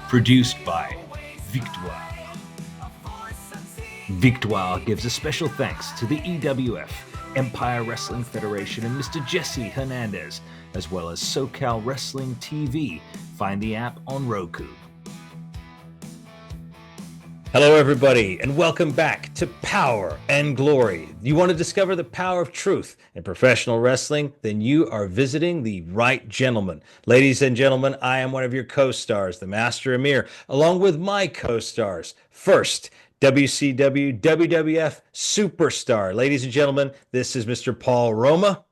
Produced by Victoire. Victoire gives a special thanks to the EWF, Empire Wrestling Federation, and Mr. Jesse Hernandez, as well as SoCal Wrestling TV. Find the app on Roku. Hello, everybody, and welcome back to Power and Glory. You want to discover the power of truth in professional wrestling? Then you are visiting the right gentleman. Ladies and gentlemen, I am one of your co-stars, the Master Amir, along with my co-stars. First, WCW WWF Superstar. Ladies and gentlemen, this is Mr. Paul Roma.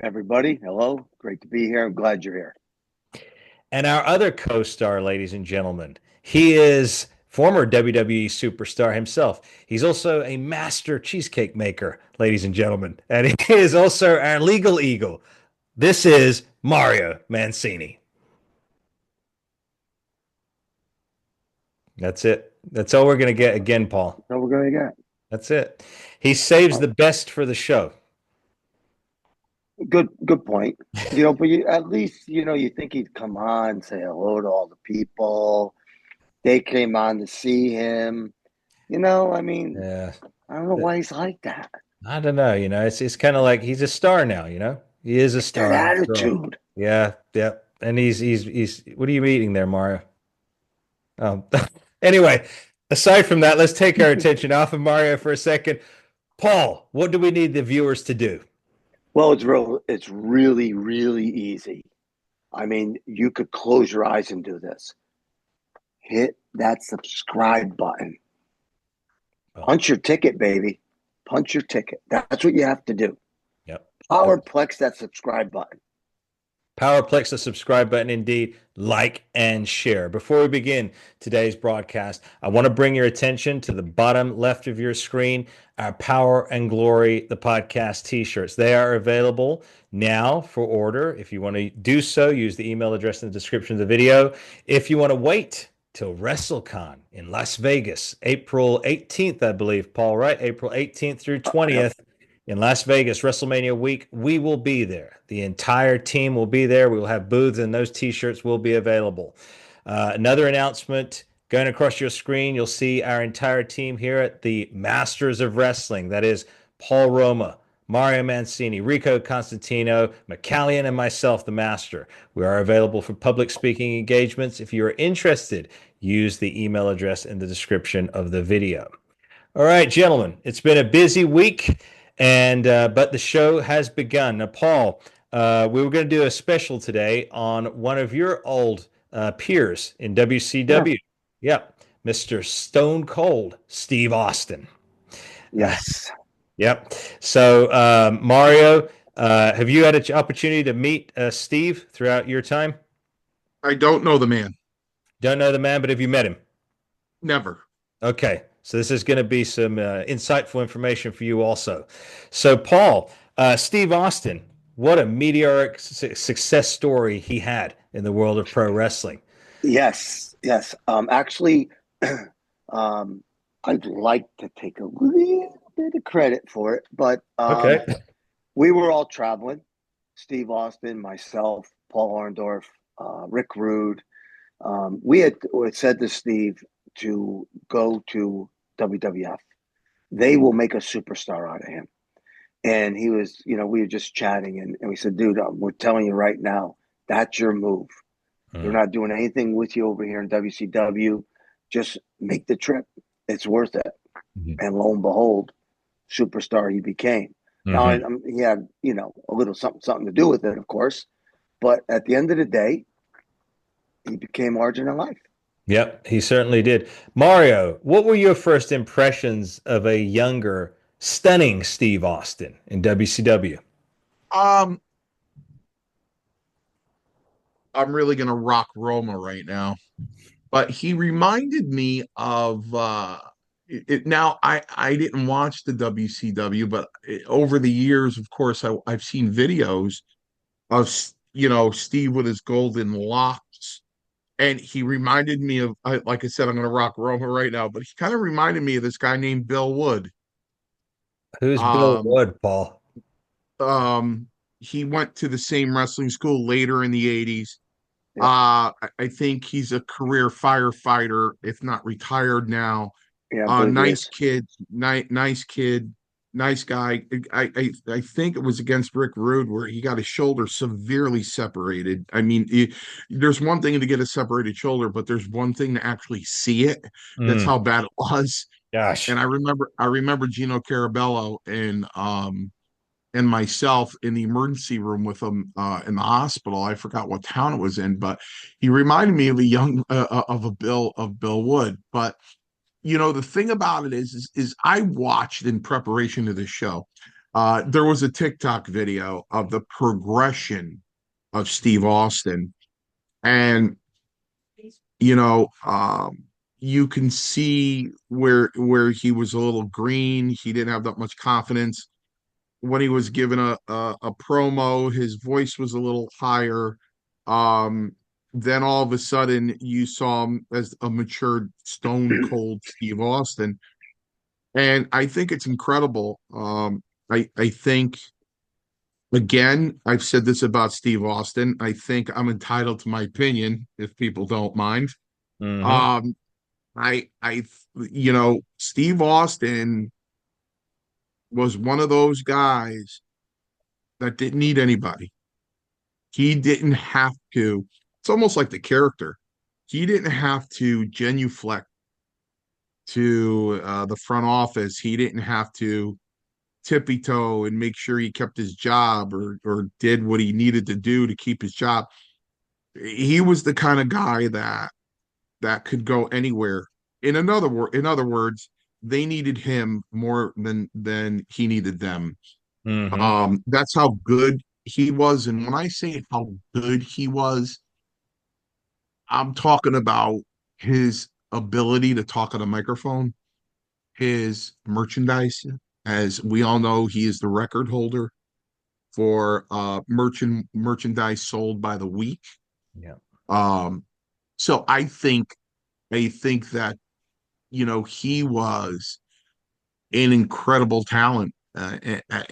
Everybody, hello. Great to be here. I'm glad you're here. And our other co-star, ladies and gentlemen, he is former WWE superstar himself. He's also a master cheesecake maker, ladies and gentlemen. And he is also our legal eagle. This is Mario Mancini. That's it. That's all we're going to get again, Paul. That's all we're going to get. That's it. He saves the best for the show. Good point. But at least, you think he'd come on, say hello to all the people. They came on to see him. Yeah. I don't know why he's like that. I don't know. It's kind of like he's a star now. He is a star. That attitude. Yeah. And he's. What are you eating there, Mario? Anyway, aside from that, let's take our attention off of Mario for a second. Paul, what do we need the viewers to do? Well, it's really, really easy. You could close your eyes and do this. Hit that subscribe button. Punch your ticket, baby. Punch your ticket. That's what you have to do. Yep. Powerplex that subscribe button. Powerplex the subscribe button, indeed. Like and share. Before we begin today's broadcast, I want to bring your attention to the bottom left of your screen, our Power and Glory, the podcast t-shirts. They are available now for order. If you want to do so, use the email address in the description of the video. If you want to wait till WrestleCon in Las Vegas, April 18th, I believe, Paul, right? April 18th through 20th in Las Vegas, WrestleMania week. We will be there. The entire team will be there. We will have booths, and those t-shirts will be available. Another announcement going across your screen, you'll see our entire team here at the Masters of Wrestling. That is Paul Roma, Mario Mancini, Rico Constantino, McCallion, and myself, the Master. We are available for public speaking engagements. If you are interested, use the email address in the description of the video. All right, gentlemen, it's been a busy week, but the show has begun. Now, Paul, we were going to do a special today on one of your old peers in WCW. Yeah, Mr. Stone Cold Steve Austin. Yes. Yep. So, Mario, have you had an opportunity to meet Steve throughout your time? I don't know the man. Don't know the man, but have you met him? Never. Okay. So this is going to be some insightful information for you also. So, Paul, Steve Austin, what a meteoric success story he had in the world of pro wrestling. Yes. Actually, I'd like to take a little bit of credit for it, but okay. We were all traveling. Steve Austin, myself, Paul Orndorff, Rick Rude. We had said to Steve to go to WWF. They will make a superstar out of him. And he was, we were just chatting, and we said, dude, we're telling you right now, that's your move. We're not doing anything with you over here in WCW. Just make the trip. It's worth it. Mm-hmm. And lo and behold, superstar he became. Mm-hmm. Now, he had, a little something to do with it, of course. But at the end of the day, he became larger than life. Yep, he certainly did. Mario, what were your first impressions of a younger, stunning Steve Austin in WCW? I'm really going to rock Roma right now, but he reminded me of it. Now, I didn't watch the WCW, but over the years, of course, I've seen videos of, Steve with his golden locks. And he reminded me of, like I said, I'm going to rock Roma right now, but he kind of reminded me of this guy named Bill Wood. Who's Bill Wood, Paul? He went to the same wrestling school later in the 80s. Yep. I think he's a career firefighter, if not retired now. Yeah, I believe he Nice is. kid, nice kid, nice guy. I think it was against Rick Rude where he got his shoulder severely separated. I mean, there's one thing to get a separated shoulder, but there's one thing to actually see it. That's Mm, how bad it was. And gosh. I remember Gino Carabello and myself in the emergency room with him in the hospital. I forgot what town it was in, but he reminded me of a young of Bill Wood. But the thing about it is I watched in preparation to this show. There was a TikTok video of the progression of Steve Austin, and you know, you can see where he was a little green. He didn't have that much confidence when he was given a promo. His voice was a little higher. Um, then all of a sudden, you saw him as a matured, stone cold Steve Austin, and I think it's incredible. I think again, I've said this about Steve Austin. I think I'm entitled to my opinion, if people don't mind. Hmm. Um, I Steve Austin was one of those guys that didn't need anybody. He didn't have to. It's almost like the character. He didn't have to genuflect to the front office. He didn't have to tippy toe and make sure he kept his job or did what he needed to do to keep his job. He was the kind of guy that could go anywhere. In other words, they needed him more than he needed them. Hmm. That's how good he was. And when I say how good he was, I'm talking about his ability to talk on a microphone, his merchandise. As we all know, he is the record holder for merchandise sold by the week. Yeah. Um, so I think that he was an incredible talent, and I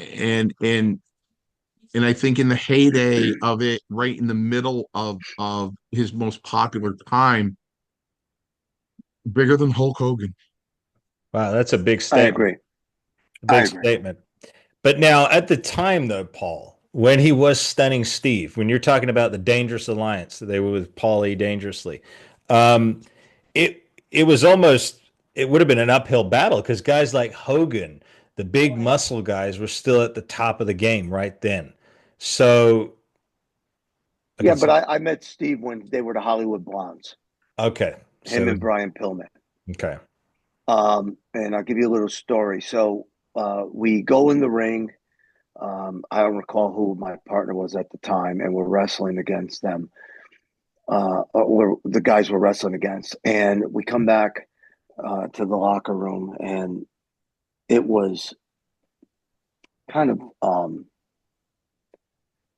think in the heyday of it, right in the middle of his most popular time, bigger than Hulk Hogan. Wow, that's a big I statement. agree. A I big agree. statement. But now, at the time, though, Paul, when he was stunning Steve, when you're talking about the Dangerous Alliance, they were with Paul E. Dangerously, um, it was almost it would have been an uphill battle because guys like Hogan, the big muscle guys, were still at the top of the game right then. So I Yeah, could but see. I met Steve when they were the Hollywood Blondes, Okay, him so and Brian Pillman. okay. And I'll give you a little story. So we go in the ring. I don't recall who my partner was at the time, and we're wrestling against them. Or the guys we're wrestling against, and we come back to the locker room, and it was kind of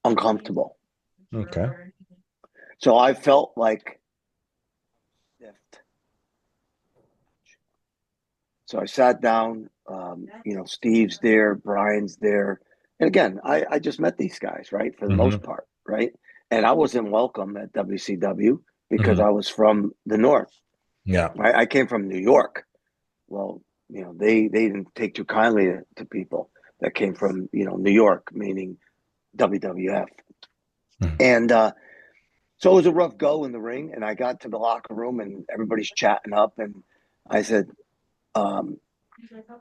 uncomfortable. Okay. So I felt like stiffed. So I sat down. Steve's there, Brian's there, and again, I just met these guys, right, for the Hmm. most part, right, and I wasn't welcome at WCW because Hmm. I was from the North, Yeah. right? I came from New York. Well, they didn't take too kindly to people that came from New York, meaning WWF, Mhm. and so it was a rough go in the ring. And I got to the locker room, and everybody's chatting up, and I said, um,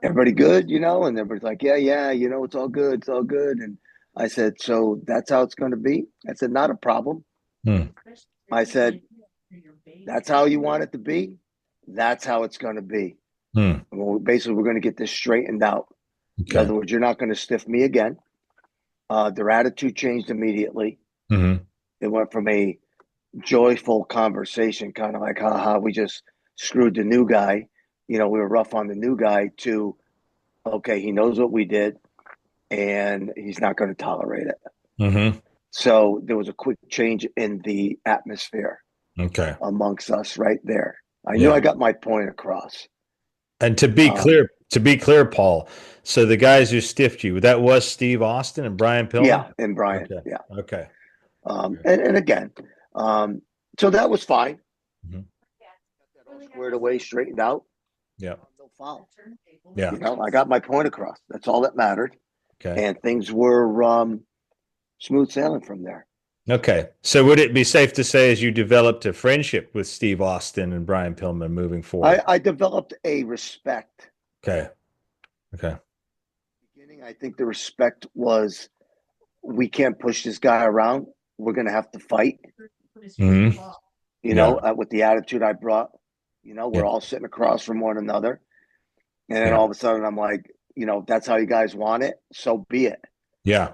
"Everybody good?" And everybody's like, "Yeah, yeah, it's all good, it's all good." And I said, "So that's how it's going to be?" I said, "Not a problem." Hmm. I said, "That's how you want it to be. That's how it's going to be." Hmm. Well, basically, we're going to get this straightened out. In Okay. other words, you're not going to stiff me again. Their attitude changed immediately. Hmm. It went from a joyful conversation, kind of like, haha, we just screwed the new guy. We were rough on the new guy, to, okay, he knows what we did and he's not going to tolerate it. Hmm. So there was a quick change in the atmosphere Okay. amongst us right there. I knew I Yeah. got my point across. And Um, to be clear, Paul, so the guys who stiffed you, that was Steve Austin and Brian yeah, Pillman? and Brian, Okay. yeah. Okay. And again, um, So that was fine. Mhm. Got that all squared away, straightened out. Yeah. No foul. Yeah. I got my point across. That's all that mattered. Okay. And things were smooth sailing from there. Okay. So would it be safe to say as you developed a friendship with Steve Austin and Brian Pillman moving forward? I developed a respect. Okay. Okay. Beginning, I think the respect was we can't push this guy around. We're going to have to fight. Hmm. Yeah. With the attitude I brought. Yeah. We're all sitting across from one another. And then Yeah. all of a sudden, I'm like, that's how you guys want it. So be it. Yeah.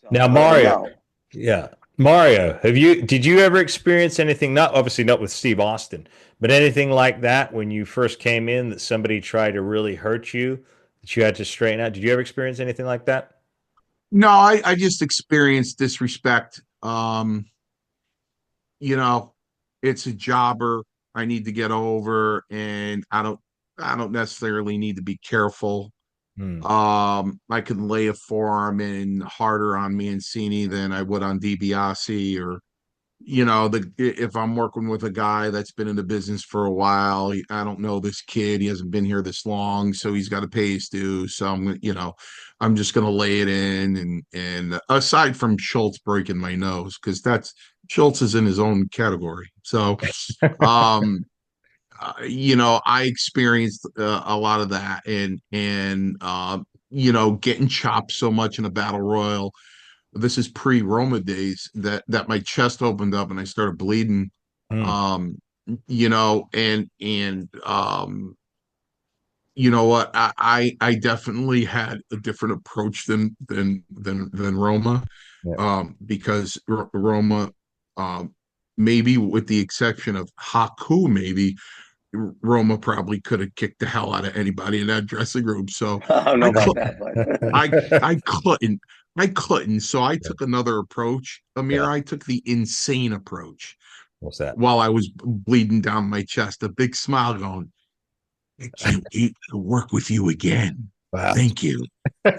So Now, I Mario. know. Yeah. Mario, did you ever experience anything, not obviously not with Steve Austin, but anything like that when you first came in that somebody tried to really hurt you that you had to straighten out? Did you ever experience anything like that? No, I just experienced disrespect. You know, it's a jobber I need to get over, and I don't necessarily need to be careful. Hmm. I could lay a forearm in harder on Mancini than I would on DiBiase, or if I'm working with a guy that's been in the business for a while. I don't know this kid, he hasn't been here this long, so he's got to pay his dues. So I'm just gonna lay it in. And aside from Schultz breaking my nose, because that's Schultz is in his own category. So um I experienced a lot of that, and getting chopped so much in a battle royal. This is pre-Roma days that my chest opened up and I started bleeding. Hmm. Um, and you know what? I definitely had a different approach than Roma, Yeah. because Roma, maybe with the exception of Haku, maybe Roma probably could have kicked the hell out of anybody in that dressing room. So I don't know I about cl- that, but I couldn't. I couldn't. So I Yeah. took another approach. Amir, Yeah. I took the insane approach What's that? while I was bleeding down my chest, a big smile going, I can't wait to work with you again. Wow. Thank you.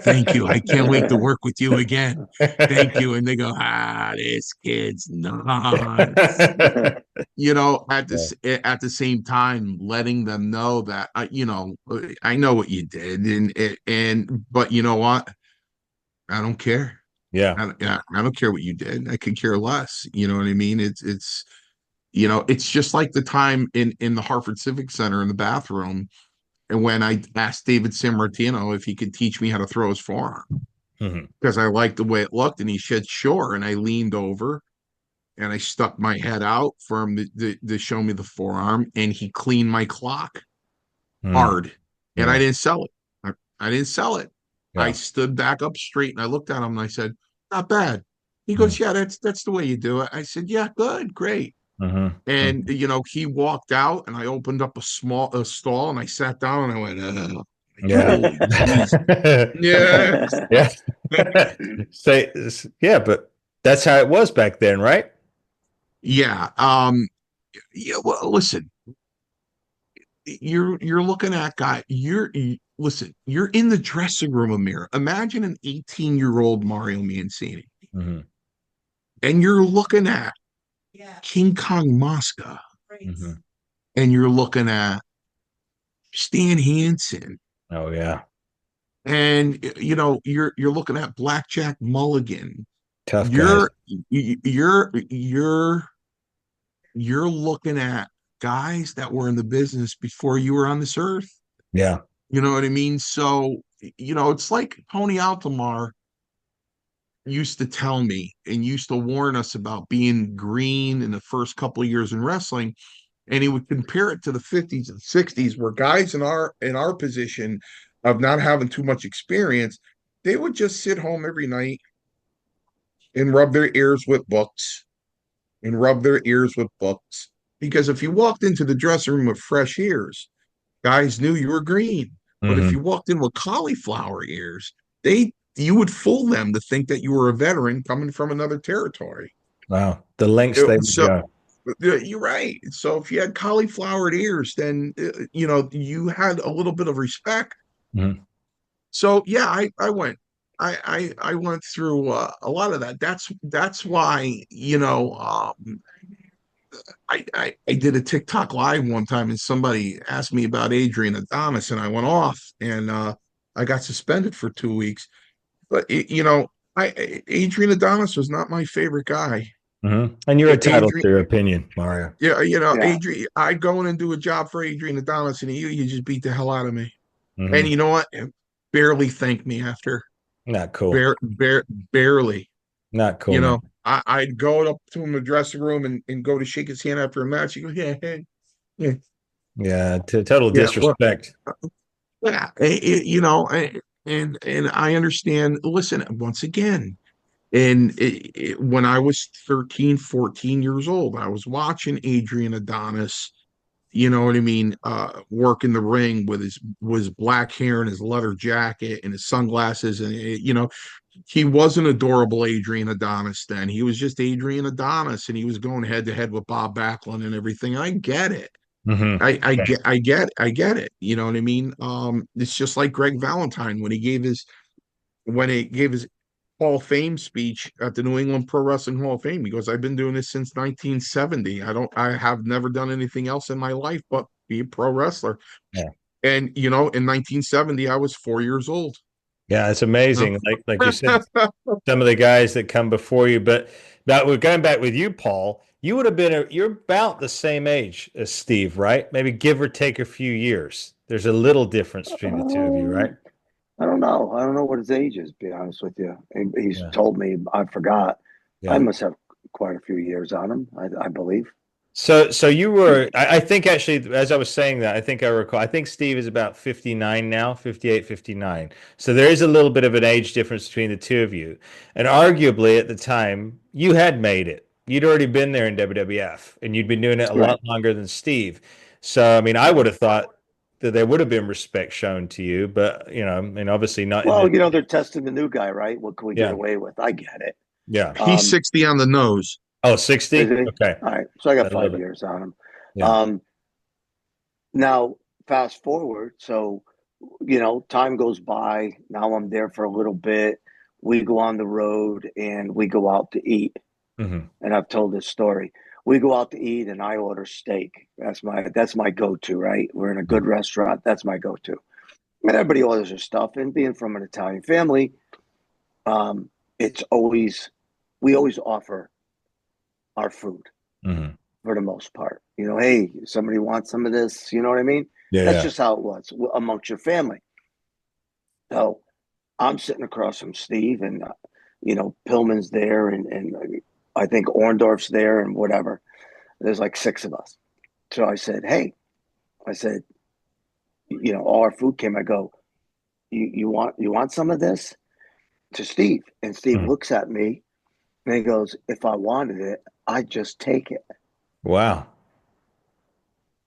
Thank you. I can't wait to work with you again. Thank you. And they go, this kid's nuts. At the same time, letting them know that I know what you did, but you know what? I don't care. Yeah. I don't care what you did. I could care less. You know what I mean? It's just like the time in the Hartford Civic Center in the bathroom, and when I asked David Sammartino if he could teach me how to throw his forearm Hmm. because I liked the way it looked, and he said sure, and I leaned over and I stuck my head out for him to show me the forearm, and he cleaned my clock Hmm. hard, and I Yeah. didn't sell it. I didn't sell it. I Yeah. stood back up straight and I looked at him and I said, "Not bad." He Hmm. goes, "Yeah, that's the way you do it." I said, "Yeah, good, great." Hmm. And he walked out, and I opened up a stall, and I sat down and I went, Yeah. "Holy jeez, yeah." Yeah. Say, yeah, but that's how it was back then, right? Yeah. Yeah. Well, listen, you're looking at guy. Listen. You're in the dressing room, Amir. Imagine an 18-year-old Mario Mancini, Hmm. and you're looking at King Kong Mosca, Hmm. and you're looking at Stan Hansen, Oh yeah. and you're looking at Blackjack Mulligan. Tough guys. You're looking at guys that were in the business before you were on this earth. Yeah. You know what I mean? So, it's like Tony Altomar used to tell me and used to warn us about being green in the first couple of years in wrestling. And he would compare it to the 50s and 60s, where guys in our position of not having too much experience, they would just sit home every night and rub their ears with books and rub their ears with books. Because if you walked into the dressing room with fresh ears, guys knew you were green. But if Hmm. you walked in with cauliflower ears, you would fool them to think that you were a veteran coming from another territory. Wow. The lengths they would So go. you're right. So if you had cauliflowered ears, then you had a little bit of respect. Mhm. So yeah, I went through a lot of that. That's why I did a TikTok live one time and somebody asked me about Adrian Adonis and I went off and I got suspended for 2 weeks. But Adrian Adonis was not my favorite guy. And you're entitled Adrian, to your opinion, Mario. yeah, Yeah. Adrian, I go in and do a job for Adrian Adonis and he just beat the hell out of me. And Hmm. you know what? Barely thanked me after. Not cool. Barely. Not cool, man. I'd go up to him in the dressing room and go to shake his hand after a match. He goes, yeah, hey, yeah, Yeah, total yeah. Well, disrespect. yeah, and I understand. Listen, once again, when I was 13, 14 years old, I was watching Adrian Adonis, you know what I mean, work in the ring with his black hair and his leather jacket and his sunglasses. And, he wasn't adorable Adrian Adonis then. He was just Adrian Adonis and he was going head to head with Bob Backlund and everything. I get it. Hmm. I get it. You know what I mean? It's just like Greg Valentine when he gave his Hall of Fame speech at the New England Pro Wrestling Hall of Fame. He goes, I've been doing this since 1970. I have never done anything else in my life but be a pro wrestler. Yeah. And in 1970, I was 4 years old. Yeah, it's amazing. Like you said, some of the guys that come before you. But now we're going back with you, Paul. You would have you're about the same age as Steve, right? Maybe give or take a few years. There's a little difference between the two of you, right? I don't know. I don't know what his age is, to be honest with you. He's Yeah. told me, I forgot. I Yeah. must have quite a few years on him, I believe. So you were, I think actually, as I was saying that, I think I recall, I think Steve is about 59 now, 58, 59. So there is a little bit of an age difference between the two of you. And arguably at the time, you had made it. You'd already been there in WWF and you'd been doing it a lot Right. longer than Steve. So, I mean, I would Right. have thought that there would have been respect shown to you, but, I mean, obviously not in Well, the, they're testing the new guy, right? What can we get yeah, away with? I get it. yeah. He's 60 on the nose. Oh, Is 60? he? Okay. All right. So I I got love 5 it. years on him. Yeah. Um, Now, fast forward. So, time goes by. Now I'm there for a little bit. We go on the road and we go out to eat. Hmm. And I've told this story. We go out to eat and I order steak. That's my go-to, right? We're in a good restaurant. That's my go-to. And everybody orders their stuff. And being from an Italian family, um, it's always we always offer our food Hmm. for the most part. Hey, somebody wants some of this. You know what I mean? Yeah, That's yeah. just how it was amongst your family. So I'm sitting across from Steve, and Pillman's there, and I think Orndorff's there, and whatever. There's like six of us. So I said, "Hey," I said, all our food came. I go, "You want some of this?" To Steve, and Steve Mhm. looks at me and he goes, "If I wanted it, I'd just take it." Wow.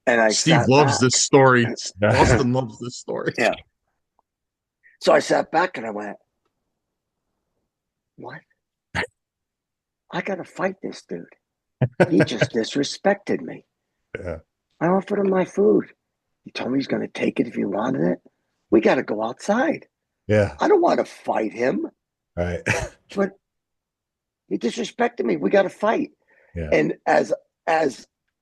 And I Steve sat loves this back. story. Austin loves this story. Yeah. So I sat back and I went, "What? I got to fight this dude. He just disrespected me. Yeah. I offered him my food. He told me he's going to take it if he wanted it. We got to go outside. Yeah. I don't want to fight him, Right. but he disrespected me. We got to fight." Yeah. And as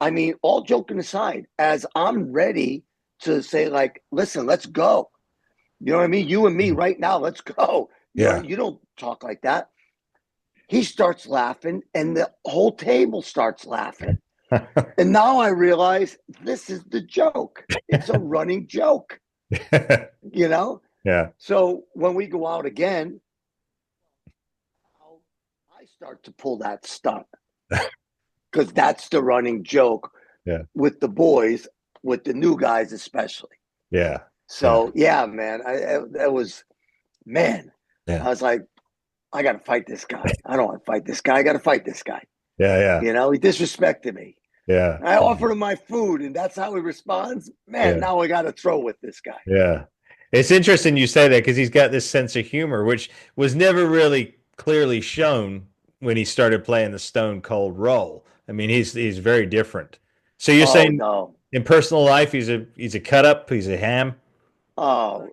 I mean, all joking aside, as I'm ready to say, like, "Listen, let's go." You know what I mean? You and me Mhm. right now, let's go. Yeah. You don't talk like that. He starts laughing, and the whole table starts laughing. And now I realize this is the joke. It's a running joke, you know? Yeah. So when we go out again, I start to pull that stunt because that's the running joke Yeah. with the boys, with the new guys especially. Yeah. Yeah. So yeah, man, that was, man. I Yeah. was like, I got to fight this guy. I don't want to fight this guy. I got to fight this guy. Yeah. Yeah. He disrespected me. Yeah. I offered him my food, and that's how he responds. Man, Yeah. now I got to throw with this guy. Yeah. It's interesting you say that because he's got this sense of humor, which was never really clearly shown when he started playing the Stone Cold role. I mean, he's very different. So you're Oh saying no. in personal life he's a cut up, he's a ham? Oh,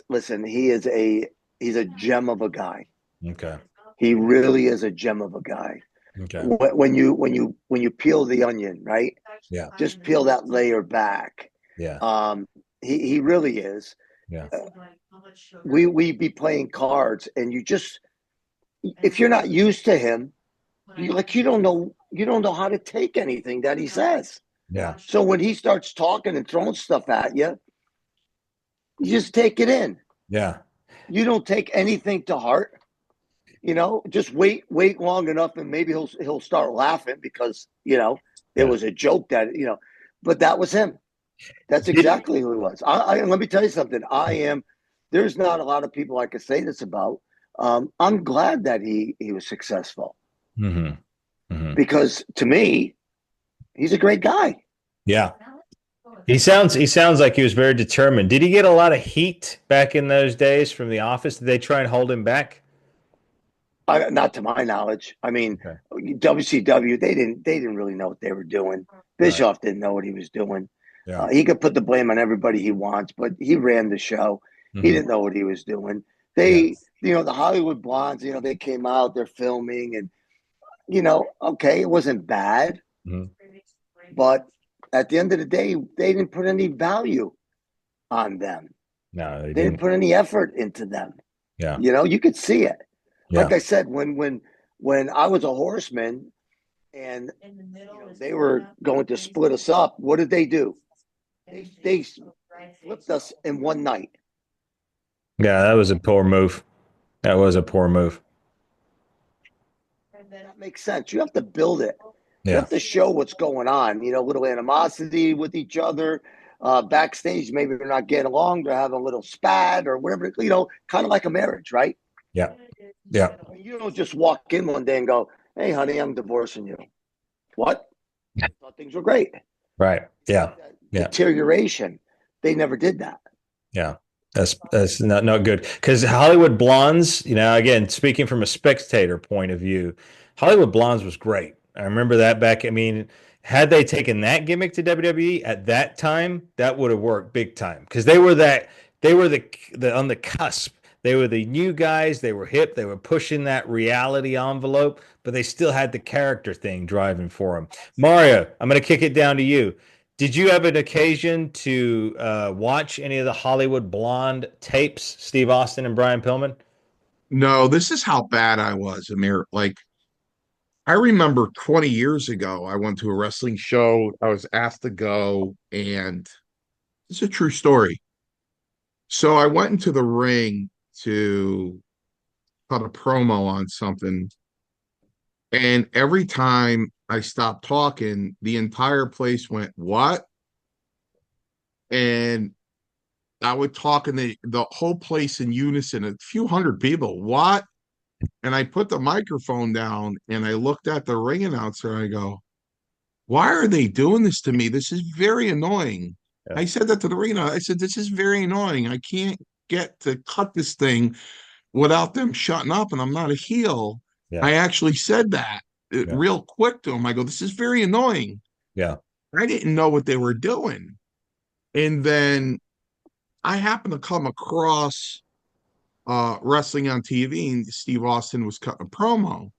listen. He's a gem of a guy. Okay. He really is a gem of a guy. Okay. When you peel the onion, right? Yeah. Just peel that layer back. Yeah. Um, he really is. Yeah. Uh, we be playing cards, and you just if you're not used to him, you don't know how to take anything that he says. Yeah. So when he starts talking and throwing stuff at you, you just take it in. Yeah. You don't take anything to heart. Just wait long enough, and maybe he'll start laughing because it Yeah. was a joke that. But that was him. That's Did, exactly who he was. Let me tell you something. I am. There's not a lot of people I could say this about. I'm glad that he was successful hmm hmm because to me, he's a great guy. Yeah. He sounds like he was very determined. Did he get a lot of heat back in those days from the office? Did they try and hold him back? Not to my knowledge. I mean, Okay. WCW they didn't really know what they were doing. Right. Bischoff didn't know what he was doing. Yeah. He could put the blame on everybody he wants, but he ran the show. He hmm didn't know what he was doing. Yeah. The Hollywood Blondes, they came out, they're filming, and okay, it wasn't bad, hmm but at the end of the day, they didn't put any value on them. No, they They didn't didn't. put any effort into them. Yeah. You could see it. Like Yeah. I said, when I was a horseman and they were going to split us up, what did they do? They flipped us in one night. Yeah. That was a poor move. That was a poor move. That makes sense. You have to build it. You Yeah. have to show what's going on. Little animosity with each other. Backstage, maybe they're not getting along. They're having a little spat or whatever. Kind of like a marriage, right? Yeah. Yeah. You don't just walk in one day and go, "Hey, honey, I'm divorcing you." What? I thought things were great. Right. Yeah. Yeah. Deterioration. They never did that. Yeah. That's not good because Hollywood Blondes, again, speaking from a spectator point of view, Hollywood Blondes was great. I remember that back. I mean, had they taken that gimmick to WWE at that time, that would have worked big time because they were the on the cusp. They were the new guys. They were hip. They were pushing that reality envelope, but they still had the character thing driving for them. Mario, I'm going to kick it down to you. Did you have an occasion to watch any of the Hollywood Blonde tapes, Steve Austin and Brian Pillman? No, this is how bad I was, Amir. Like, I remember 20 years ago, I went to a wrestling show. I was asked to go, and it's a true story. So I went into the ring to cut a promo on something, and every time I stopped talking, the entire place went, "What?" And I would talk, and the whole place in unison, a few hundred people, "What?" And I put the microphone down and I looked at the ring announcer and I go, "Why are they doing this to me? This is very annoying." Yeah, I said that to the ring. I said, "This is very annoying. I can't get to cut this thing without them shutting up, and I'm not a heel." yeah, I actually said that yeah, real quick to him. I go, "This is very annoying." yeah. I didn't know what they were doing. And then I happened to come across wrestling on TV, and Steve Austin was cutting a promo.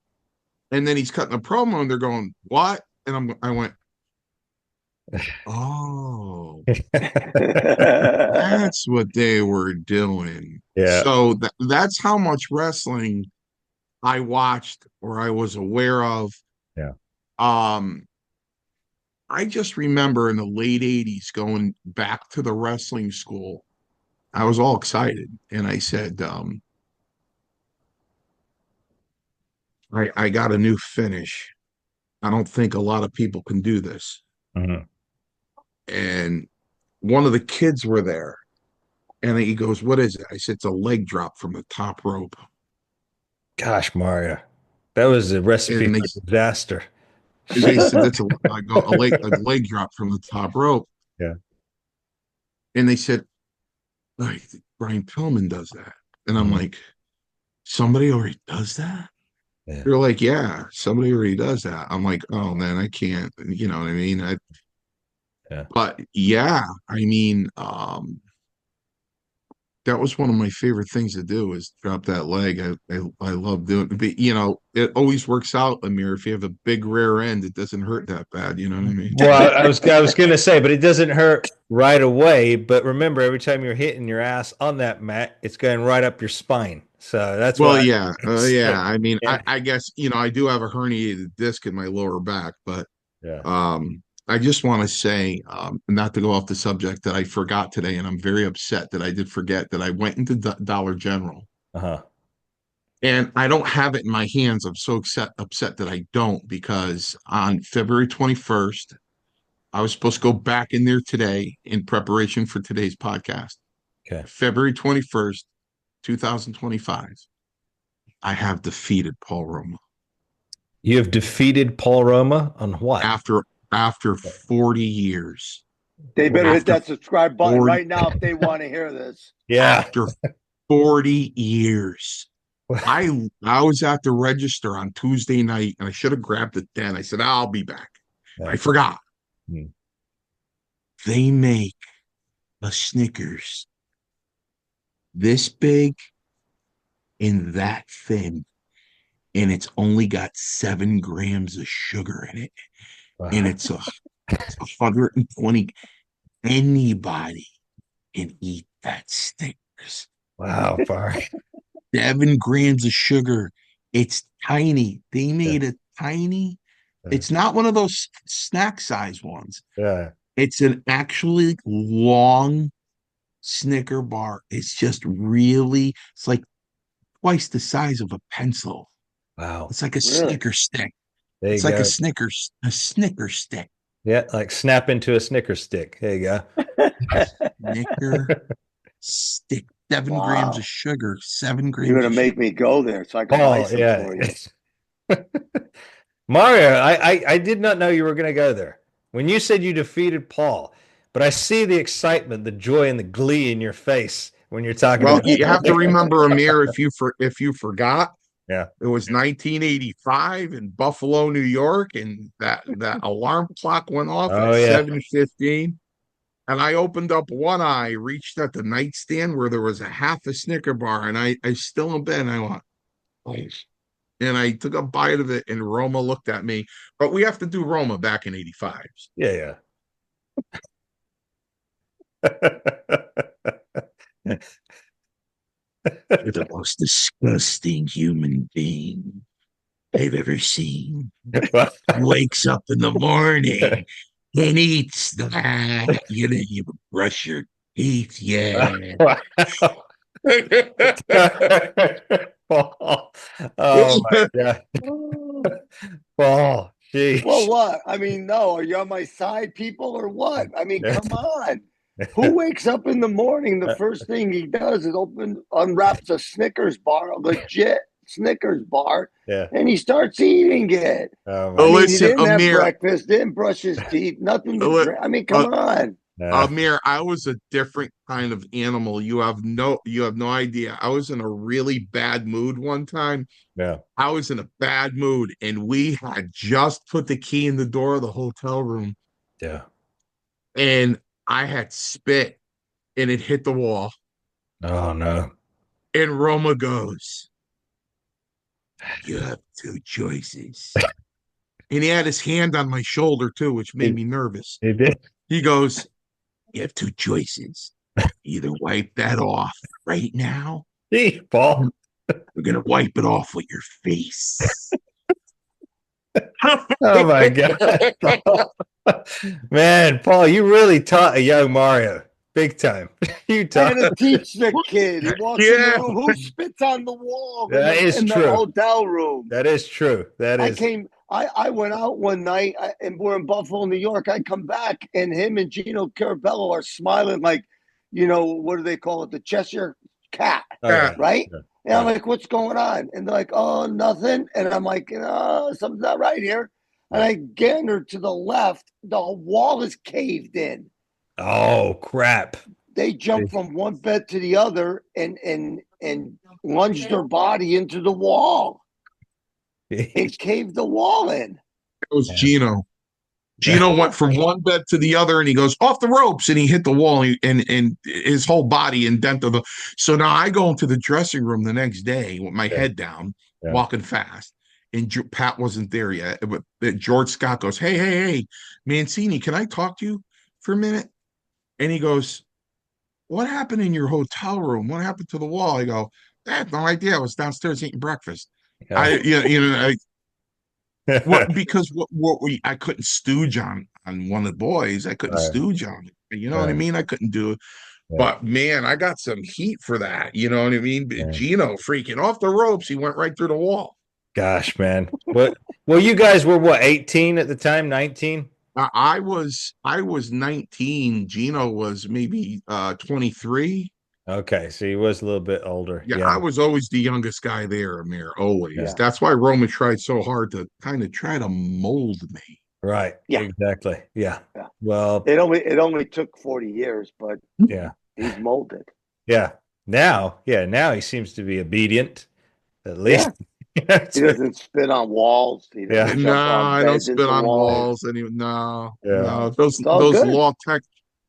And then he's cutting a promo, and they're going, "What?" And I went, "Oh, that's what they were doing." Yeah, So that's how much wrestling I watched or I was aware of. yeah. Um, I just remember in the late 80s going back to the wrestling school. I was all excited. And I said, I got a new finish. I don't think a lot of people can do this. Mhm. And one of the kids were there. And he goes, "What is it?" I said, "It's a leg drop from the top rope." Gosh, Mario, that was a recipe And for disaster. they said, "That's I go, a leg drop from the top rope." Yeah, And they said, "Like, Brian Pillman does that." And I'm mhm. like, "Somebody already does that?" Yeah, They're like, "Yeah, somebody already does that." I'm like, "Oh man, I can't," you know what I mean? yeah, But yeah, I mean, that was one of my favorite things to do is drop that leg. I love doing it. But, it always works out, Amir. If you have a big rear end, it doesn't hurt that bad. You know what I mean? Well, I was going to say, but it doesn't hurt right away. But remember, every time you're hitting your ass on that mat, it's going right up your spine. So that's Well, why. yeah, So, yeah. I mean, yeah, I guess I do have a herniated disc in my lower back, but yeah. I just want to say, not to go off the subject, that I forgot today, and I'm very upset that I did forget that I went into Dollar General. Uh-huh. And I don't have it in my hands. I'm so upset that I don't, because on February 21st, I was supposed to go back in there today in preparation for today's podcast. Okay. February 21st, 2025, I have defeated Paul Roma You have defeated Paul Roma on what? after 40 years. They better hit After that subscribe button 40 right now if they want to hear this. Yeah. after 40 years. I was at the register on Tuesday night, and I should have grabbed it then. I said, I'll be back. Yeah. I forgot. Hmm. They make a Snickers this big and that thin, and it's only got 7 grams of sugar in it, and Wow. it's 120. Anybody can eat that Snickers. Wow, Bar. 7 grams of sugar. It's tiny. They Yeah. made it tiny. Yeah. It's not one of those snack size ones. Yeah. It's an actually long Snicker bar. It's like twice the size of a pencil. Wow. It's like a Really? Snicker stick. There you It's like go. a Snicker stick. Yeah, like snap into a Snicker stick. There you go. Snicker stick. 7 grams of Wow. sugar. 7 You're grams gonna of make sugar. me go there so I can buy Paul, some yeah. for you. Mario, I did not know you were going to go there. When you said you defeated Paul, but I see the excitement, the joy, and the glee in your face when you're talking Well, about you have to Snickers. remember, Amir, if you forgot, Yeah. it was 1985 in Buffalo, New York, and that alarm clock went off at Oh, yeah. 7:15. And I opened up one eye, reached at the nightstand where there was a half a Snicker bar, and I still in bed, and I went, oh. And I took a bite of it, and Roma looked at me. But we have to do Roma back in '85. Yeah, yeah. You're the most disgusting human being I've ever seen. Wakes up in the morning and eats that. You didn't even brush your teeth yet. Wow. Paul. Oh my God. Paul. Well, Sheesh. what? I mean, no, are you on my side, people, or what? I mean, come on. Who wakes up in the morning? The first thing he does is unwraps a Snickers bar, a legit Snickers bar, Yeah. and he starts eating it. Oh my I mean, he Listen, didn't have breakfast, didn't brush his teeth, nothing to drink. I mean, come on. Amir, I was a different kind of animal. You have no idea. I was in a really bad mood one time. Yeah. I was in a bad mood, and we had just put the key in the door of the hotel room, Yeah. and I had spit, and it hit the wall. Oh no. And Roma goes, "You have 2 choices." And he had his hand on my shoulder too, which made me nervous. He did. He goes, "You have 2 choices. Either wipe that off right now. Gee, Paul. We're gonna wipe it off with your face." Oh my God. Man, Paul, you really taught a young Mario. Big time. You I taught had to teach the kid. He walks in Yeah. the room. Who spits on the wall That is in the true. hotel room? That is true. That is. I went out one night and we're in Buffalo, New York. I come back and him and Gino Carabello are smiling like, what do they call it? The Cheshire cat, Oh, yeah. right? Yeah. And I'm like, what's going on? And they're like, oh, nothing. And I'm like, something's not right here. And I gander to the left. The wall is caved in. Oh crap. They jump from one bed to the other and lunge their body into the wall. It caved the wall in. It was Gino. Gino went from one bed to the other, and he goes off the ropes, and he hit the wall, and his whole body indented the. So now I go into the dressing room the next day with my Yeah. head down, Yeah. walking fast, and Pat wasn't there yet. But George Scott goes, "Hey, Mancini, can I talk to you for a minute?" And he goes, "What happened in your hotel room? What happened to the wall?" I go, "I have no idea. I was downstairs eating breakfast." Yeah. What because what we I couldn't stooge on one of the boys. I couldn't Right. stooge on it. You know what I Right. mean? I couldn't do it. Yeah. But man, I got some heat for that. You know what I mean? Yeah. Gino freaking off the ropes. He went right through the wall. Gosh, man. Well, you guys were what, 18 at the time, 19? I was 19. Gino was maybe 23. Okay, so he was a little bit older. Yeah, Yeah. I was always the youngest guy there, Amir. Always. Yeah. That's why Roma tried so hard to kind of try to mold me. Right. Yeah. Exactly. Yeah. Yeah. Well, It only took 40 years, but yeah. he's molded. Yeah. Now he seems to be obedient, at least. Yeah. He doesn't spit on walls. He Yeah. doesn't No, jump off I don't beds spit into on walls. walls. No, Yeah. no. Those It's all those good. law tech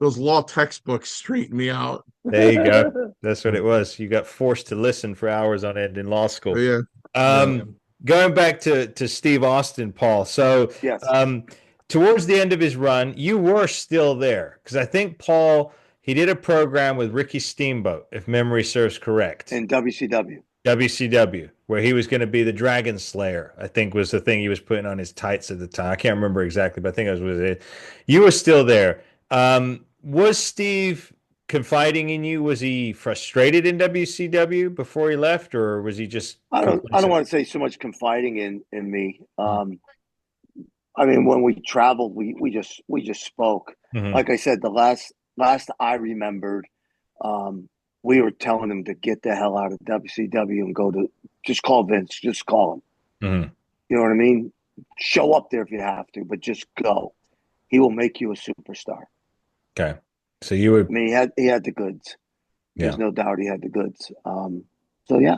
those law textbooks straighten me out. There you go. That's what it was. You got forced to listen for hours on end in law school. Yeah, yeah. Going back to Steve Austin, Paul. So, Yes. towards the end of his run, you were still there because I think Paul he did a program with Ricky Steamboat, if memory serves correct. In WCW. WCW, where he was going to be the Dragon Slayer, I think was the thing he was putting on his tights at the time. I can't remember exactly, but I think it was it. You were still there. Was Steve confiding in you? Was he frustrated in WCW before he left, or was he just I don't complacent? want to say so much confiding in me. I mean, when we traveled, we just spoke. Mhm. Like I said, the last I remembered, we were telling him to get the hell out of WCW and go to just call Vince, just call him. Mhm. You know what I mean? Show up there if you have to, but just go. He will make you a superstar. Okay, so you would, I mean, he had the goods. yeah. There's no doubt he had the goods. So yeah,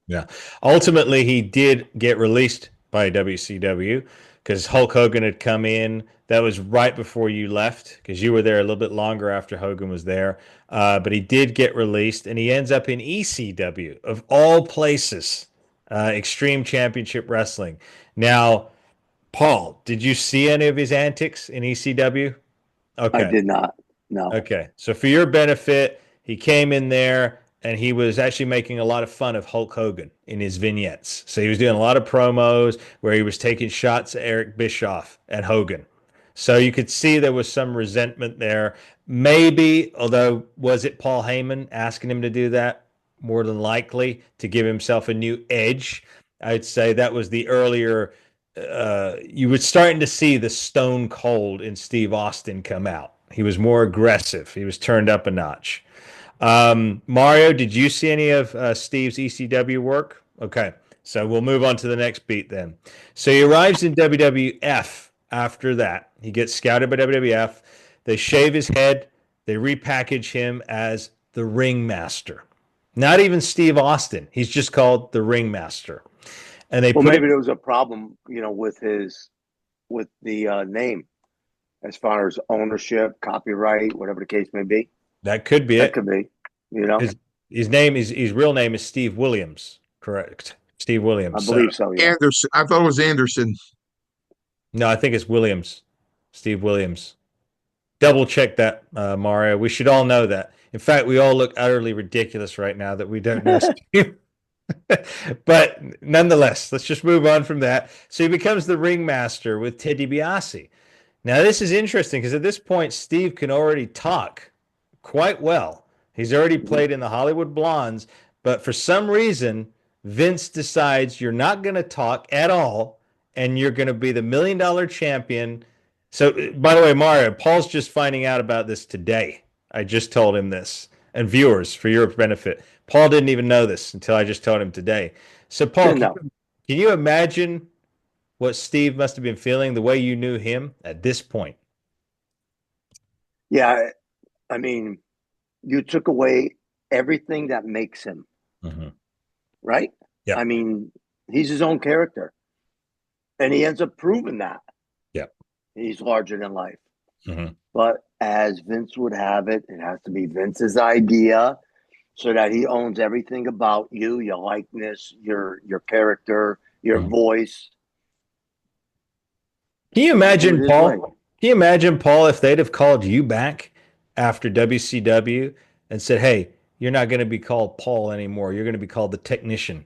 Yeah. Ultimately, he did get released by WCW because Hulk Hogan had come in. That was right before you left because you were there a little bit longer after Hogan was there. But he did get released and he ends up in ECW, of all places, Extreme Championship Wrestling. Now, Paul, did you see any of his antics in ECW? I Okay. did not. No. Okay. So for your benefit, he came in there and he was actually making a lot of fun of Hulk Hogan in his vignettes. So he was doing a lot of promos where he was taking shots at Eric Bischoff and Hogan. So you could see there was some resentment there. Maybe, although, was it Paul Heyman asking him to do that? More than likely to give himself a new edge. I'd say that was the earlier, you were starting to see the stone cold in Steve Austin come out. He was more aggressive. He was turned up a notch. Mario, did you see any of Steve's ECW work? Okay, so we'll move on to the next beat then. So he arrives in WWF after that. He gets scouted by WWF. They shave his head. They repackage him as the Ringmaster. Not even Steve Austin. He's just called the Ringmaster. And they Well, put maybe him. there was a problem, with the name, as far as ownership, copyright, whatever the case may be. That could be That it. could be. You know, His real name is Steve Williams. Correct. Steve I Williams. So believe so. Yeah. Anderson. I thought it was Anderson. no, I think it's Williams. Steve Williams. Double check that, Mario. We should all know that. In fact, we all look utterly ridiculous right now that we don't know Steve. But nonetheless, let's just move on from that. So he becomes the ringmaster with Ted DiBiase. Now, this is interesting because at this point, Steve can already talk quite well. He's already Mhm. played in the Hollywood Blondes, but for some reason, Vince decides you're not going to talk at all and you're going to be the $1 million champion. So, by the way, Mario, Paul's just finding out about this today. I just told him this. And viewers, for your benefit, Paul didn't even know this until I just told him today. So, Paul, Didn't know. can you imagine what Steve must have been feeling the way you knew him at this point? Yeah. I mean, you took away everything that makes him, Mm-hmm. right? Yeah. I mean, he's his own character, and he ends up proving that. Yeah. He's larger than life. Hmm. But as Vince would have it, it has to be Vince's idea so that he owns everything about you, your likeness, your character, your Hmm. voice. Can you He'll do it imagine, his way. Paul? Can you imagine, Paul, if they'd have called you back after WCW and said, "Hey, you're not going to be called Paul anymore. You're going to be called the technician.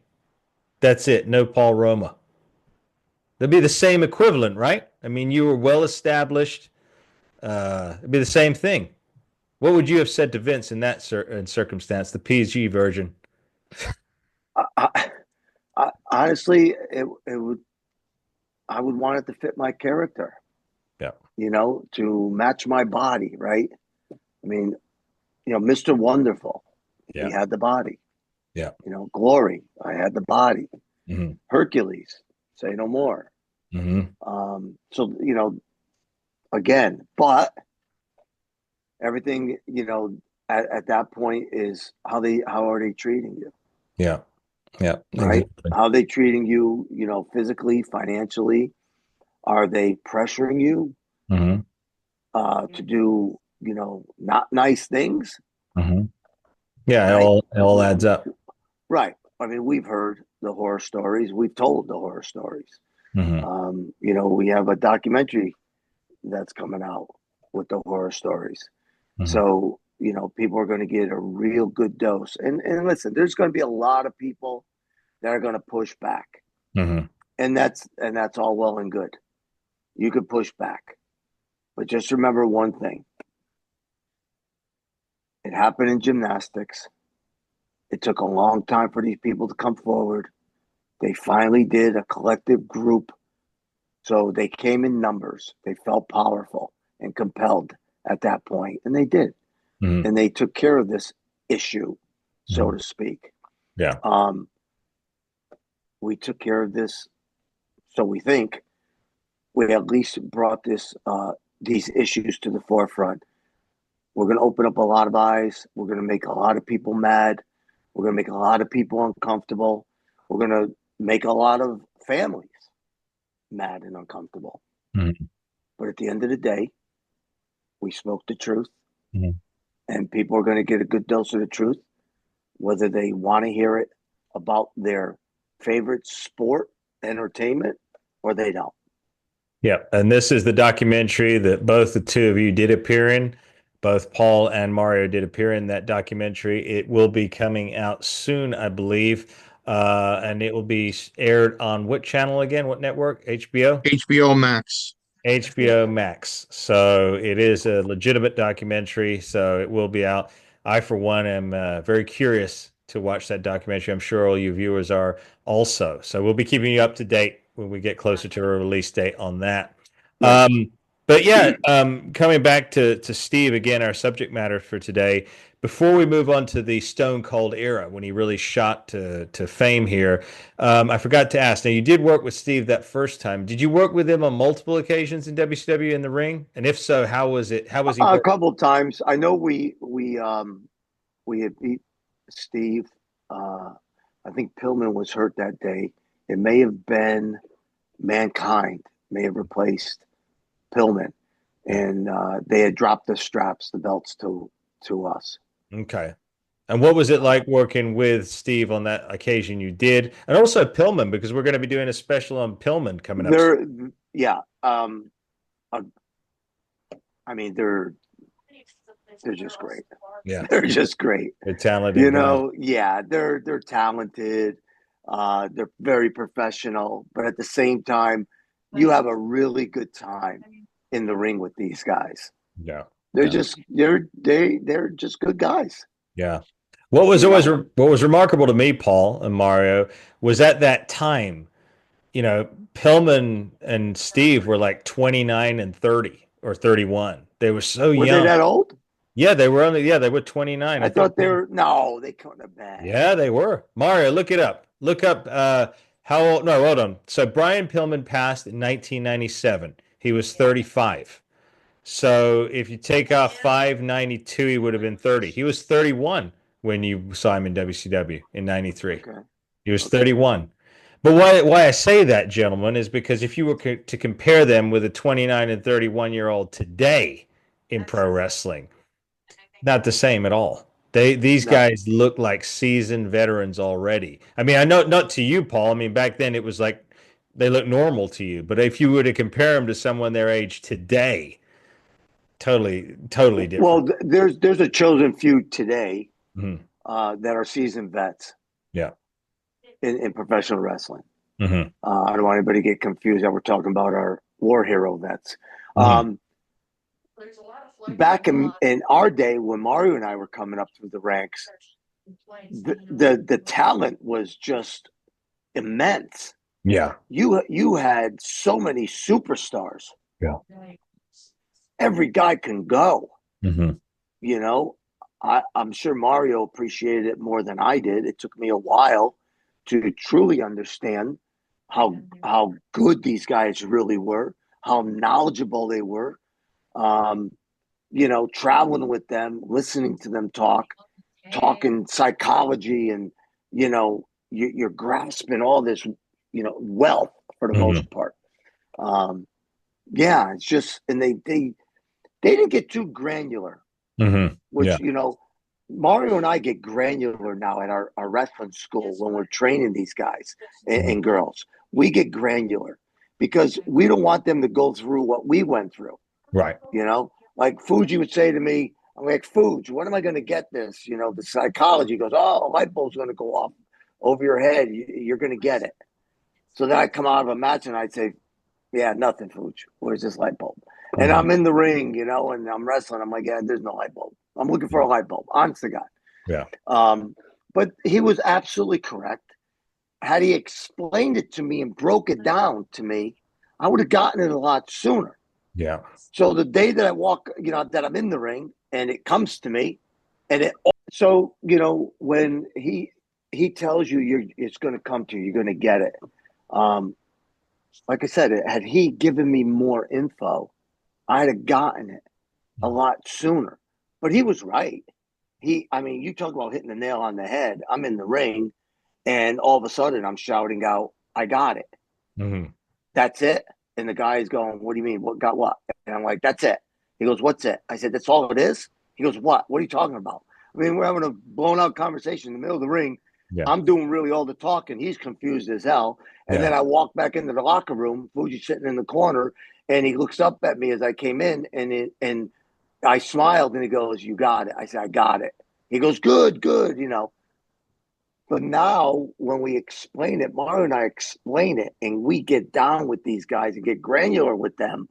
That's it. No Paul Roma." That'd be the same equivalent, right? I mean, you were well established. It'd be the same thing. What would you have said to Vince in that circumstance, the PG version? I, honestly, it would I would want it to fit my character, Yeah, to match my body, right? I mean, Mr. Wonderful, he yeah, had the body. yeah. Glory, I had the body. Hmm. Hercules, say no more. Hmm. So again, but everything at that point is how are they treating you, Yeah, yeah, right? exactly. How are they treating you, physically, financially? Are they pressuring you Hmm. to do not nice things, Hmm. Yeah, right? it all adds up. Right. I mean, we've heard the horror stories. We've told the horror stories. Hmm. We have a documentary that's coming out with the horror stories. Hmm. So, people are going to get a real good dose. And listen, there's going to be a lot of people that are going to push back. Hmm. And that's all well and good. You could push back. But just remember one thing. It happened in gymnastics. It took a long time for these people to come forward. They finally did a collective group. So they came in numbers. They felt powerful and compelled at that point, and they did. Hmm. And they took care of this issue, so Hmm. to speak. Yeah. Um, we took care of this, so we think we at least brought these issues to the forefront. We're going to open up a lot of eyes. We're going to make a lot of people mad. We're going to make a lot of people uncomfortable. We're going to make a lot of families mad and uncomfortable. Hmm. But at the end of the day, we spoke the truth, Hmm. and people are going to get a good dose of the truth, whether they want to hear it about their favorite sport, entertainment, or they don't. Yeah, and this is the documentary that both the two of you did appear in. Both Paul and Mario did appear in that documentary. It will be coming out soon, I believe, and it will be aired on what channel again? What network? HBO? HBO Max. HBO Max. So it is a legitimate documentary. So it will be out. I, for one, am very curious to watch that documentary. I'm sure all you viewers are also. So we'll be keeping you up to date when we get closer to a release date on that. Right. But yeah, coming back to Steve again, our subject matter for today. Before we move on to the Stone Cold era, when he really shot to fame here, I forgot to ask. Now, you did work with Steve that first time. Did you work with him on multiple occasions in WCW in the ring? And if so, how was it? How was he A working? couple of times. I know we had beat Steve. Uh, I think Pillman was hurt that day. It may have been Mankind may have replaced Pillman, Yeah. and they had dropped the belts to us. Okay. And what was it Uh, like working with Steve on that occasion you did? And also Pillman, because we're going to be doing a special on Pillman coming up soon. they're yeah. Uh, I mean, they're just great. Yeah. They're just great. They're talented guys. Yeah, they're talented. They're very professional, but at the same time, you have a really good time in the ring with these guys. Yeah. They're Yeah. just they're just good guys. Yeah. What was You always know, what was remarkable to me, Paul and Mario, was at that time, Pillman and Steve were like 29 and 30 or 31. They were so were they young. that old? Yeah, they were 29. I I think thought they were. No, they couldn't have been. yeah, they were. Mario, look it up. Look up how old no, hold on. So Brian Pillman passed in 1997. He was 35. So if you take off 592, he would have been 30. He was 31 when you saw him in WCW in 93. Okay, He was okay. 31. But why I say that, gentlemen, is because if you were to compare them with a 29 and 31-year-old today in pro wrestling, not the same at all. These No. guys look like seasoned veterans already. I mean, I know not to you, Paul. I mean, back then it was like they look normal to you, but if you were to compare them to someone their age today, totally different. Well, there's a chosen few today Hmm. that are seasoned vets Yeah. in professional wrestling. Hmm. I don't want anybody to get confused that we're talking about our war hero vets. Hmm. Back in our day when Mario and I were coming up through the ranks, the talent was just immense. Yeah. You had so many superstars. Yeah. Every guy can go. Hmm. You know, I'm sure Mario appreciated it more than I did. It took me a while to truly understand how good these guys really were, how knowledgeable they were. Um, traveling with them, listening to them talking psychology, and you're grasping all this, wealth for the Hmm. most part. Um, yeah, it's just, and they didn't get too granular, Hmm. Yeah. which, Mario and I get granular now at our wrestling school when we're training these guys Mhm. and girls. We get granular because we don't want them to go through what we went through. Right. Like Fuji would say to me, I'm like, Fuji, when am I going to get this? The psychology goes, oh, a light bulb's going to go off over your head. You're going to get it. So then I come out of a match and I'd say, yeah, nothing, Fuji. Where's this light bulb? And Hmm. I'm in the ring, and I'm wrestling. I'm like, yeah, there's no light bulb. I'm looking for a light bulb. Honest to God. Yeah. But he was absolutely correct. Had he explained it to me and broke it down to me, I would have gotten it a lot sooner. Yeah. So the day that I walk, that I'm in the ring and it comes to me, and when he tells you it's going to come to you, you're going to get it. Um, like I said, had he given me more info, I'd have gotten it a lot sooner. But he was right. I mean, you talk about hitting the nail on the head. I'm in the ring, and all of a sudden, I'm shouting out, "I got it! Hmm. That's it!" And the guy's going, "What do you mean? What got what?" And I'm like, "That's it." He goes, "What's it?" I said, "That's all it is." He goes, "What? What are you talking about?" I mean, we're having a blown out conversation in the middle of the ring. Yeah. I'm doing really all the talking. He's confused as hell. And Yeah. then I walk back into the locker room. Fuji's sitting in the corner, and he looks up at me as I came in, and I smiled, and he goes, "You got it." I said, "I got it." He goes, "Good, good." But now, when we explain it, Mario and I explain it, and we get down with these guys and get granular with them,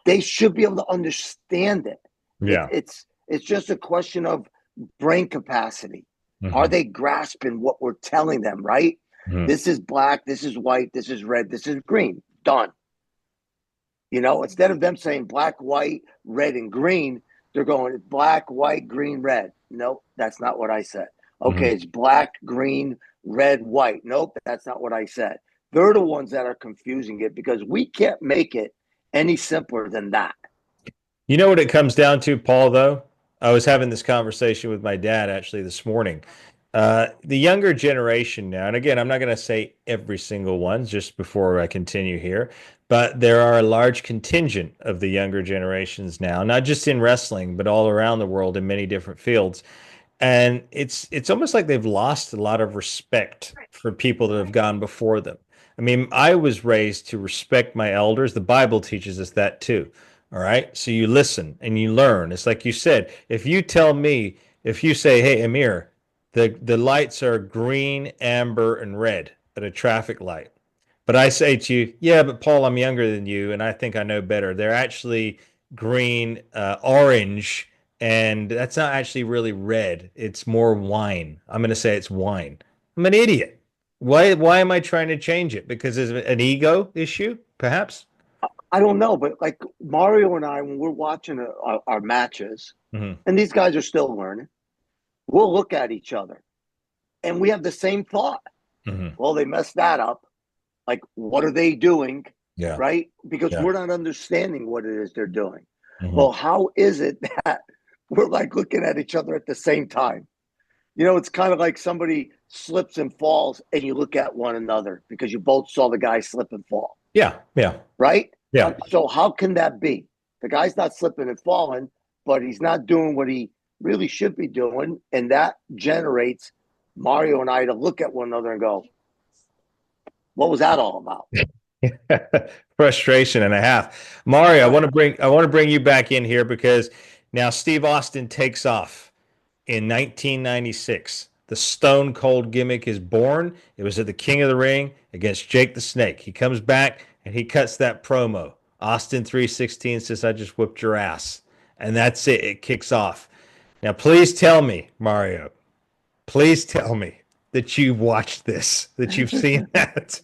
they should be able to understand it. Yeah. It's just a question of brain capacity. Are Hmm. they grasping what we're telling them? Right? Hmm. This is black. This is white. This is red. This is green. Done. Instead of them saying black, white, red, and green, they're going black, white, green, red. Nope, that's not what I said. Hmm. Okay, it's black, green, red, white. Nope, that's not what I said. They're the ones that are confusing it because we can't make it any simpler than that. You know what it comes down to, Paul, though? I was having this conversation with my dad actually this morning. The younger generation now, and again, I'm not going to say every single one just before I continue here, but there are a large contingent of the younger generations now, not just in wrestling, but all around the world in many different fields. And it's almost like they've lost a lot of respect for people that have gone before them. I mean, I was raised to respect my elders. The Bible teaches us that too. All right. So you listen and you learn. It's like you said, if you say, "Hey, Amir, the lights are green, amber, and red at a traffic light." But I say to you, "Yeah, but Paul, I'm younger than you and I think I know better. They're actually green, orange, and that's not actually really red. It's more wine. I'm going to say it's wine." I'm an idiot. Why am I trying to change it? Because it's an ego issue, perhaps? I don't know, but like Mario and I, when we're watching our matches, Hmm. and these guys are still learning, we'll look at each other and we have the same thought. Hmm. Well, they messed that up. Like, what are they doing? Yeah. Right? Because Yeah. we're not understanding what it is they're doing. Hmm. Well, how is it that we're like looking at each other at the same time? It's kind of like somebody slips and falls, and you look at one another because you both saw the guy slip and fall, Yeah, yeah, right? yeah. So how can that be? The guy's not slipping and falling, but he's not doing what he really should be doing, and that generates Mario and I to look at one another and go, "What was that all about?" Frustration and a half. Mario, I want to bring you back in here because now Steve Austin takes off in 1996. The Stone Cold gimmick is born. It was at the King of the Ring against Jake the Snake. He comes back and he cuts that promo. Austin 316 says, "I just whipped your ass." And that's it. It kicks off. Now, please tell me, Mario, please tell me that you've watched this, that you've seen that.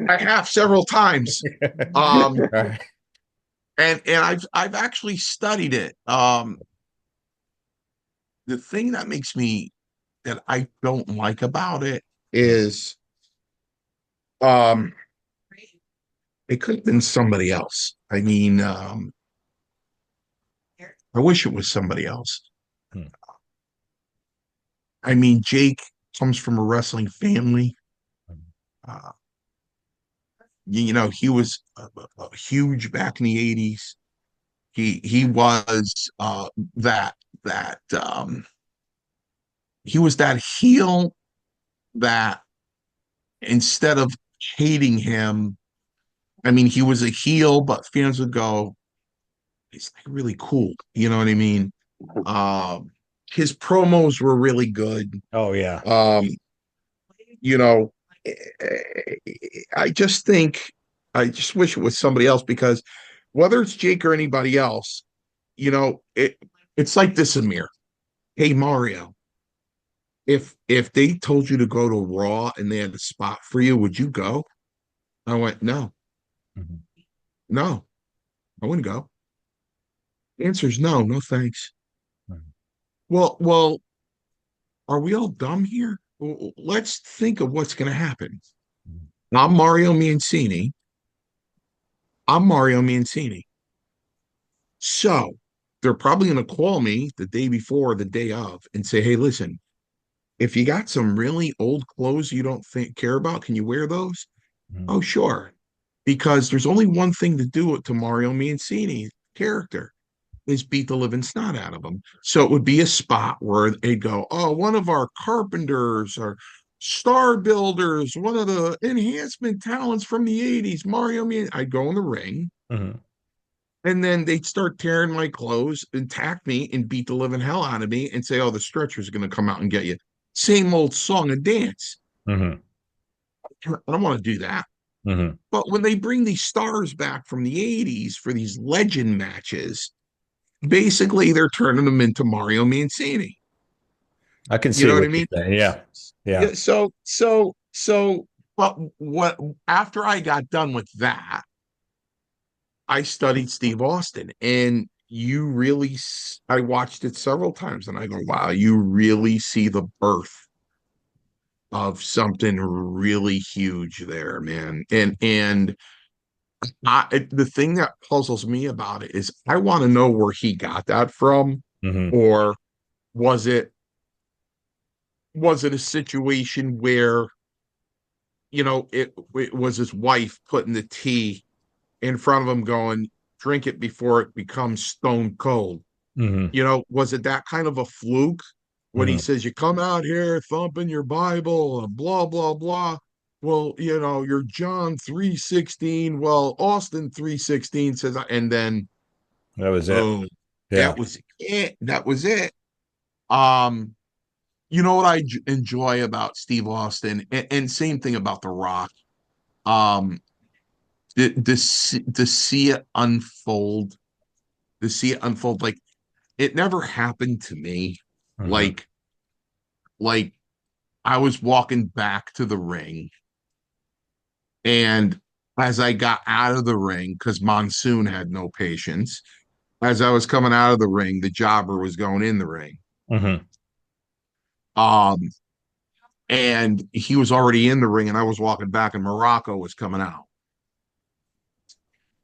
I have several times. All Um, right. and I've actually studied it. The thing that makes me that I don't like about it is um it could have been somebody else. I mean, I wish it was somebody else. Hmm. I mean, Jake comes from a wrestling family. Uh, he was huge back in the 80s. He was that that he was that heel that instead of hating him, I mean, he was a heel, but fans would go, he's like really cool. You know what I mean? Um, his promos were really good. Oh yeah. Um, you know, I just think I just wish it was somebody else because whether it's Jake or anybody else, it's like this, Amir. Hey Mario, if they told you to go to Raw and they had a spot for you, would you go? I went, no, Mhm. no, I wouldn't go. The answer is no, no thanks. Mhm. Well, are we all dumb here? Let's think of what's going to happen. I'm Mario Mancini. I'm Mario Mancini. So they're probably going to call me the day before or the day of and say, hey, listen, if you got some really old clothes you don't care about, can you wear those? Mhm. Oh, sure. Because there's only one thing to do it to Mario Mancini character is beat the living snot out of him. So it would be a spot where they'd go, oh, one of our carpenters or star builders, one of the enhancement talents from the 80s, Mario Mancini. I'd go in the ring. Mhm. And then they'd start tearing my clothes, attack me, and beat the living hell out of me and say, oh, the stretcher's going to come out and get you. Same old song and dance. Mhm. I don't want to do that. Mhm. But when they bring these stars back from the 80s for these legend matches, basically they're turning them into Mario Mancini. I can You see know what what I you're mean? saying. Yeah. Yeah. Yeah. But what after I got done with that, I studied Steve Austin, and I watched it several times, and I go, wow, you really see the birth of something really huge there, man. And the thing that puzzles me about it is I want to know where he got that from, Mhm. or was it was it a situation where it was his wife putting the tea in front of him, going, "Drink it before it becomes stone cold." Mhm. Was it that kind of a fluke when he Mhm. says, "You come out here thumping your Bible and blah blah blah"? Well, you're John 3:16. Well, Austin 3:16 says, and then That was it. boom, Yeah. that was it. That was it. Um, you know what I enjoy about Steve Austin, and same thing about The Rock. Um, to see it unfold, like it never happened to me. Mhm. Like like I was walking back to the ring, and as I got out of the ring, because Monsoon had no patience, as I was coming out of the ring, the jobber was going in the ring. Mhm. Um, and he was already in the ring, and I was walking back, and Morocco was coming out.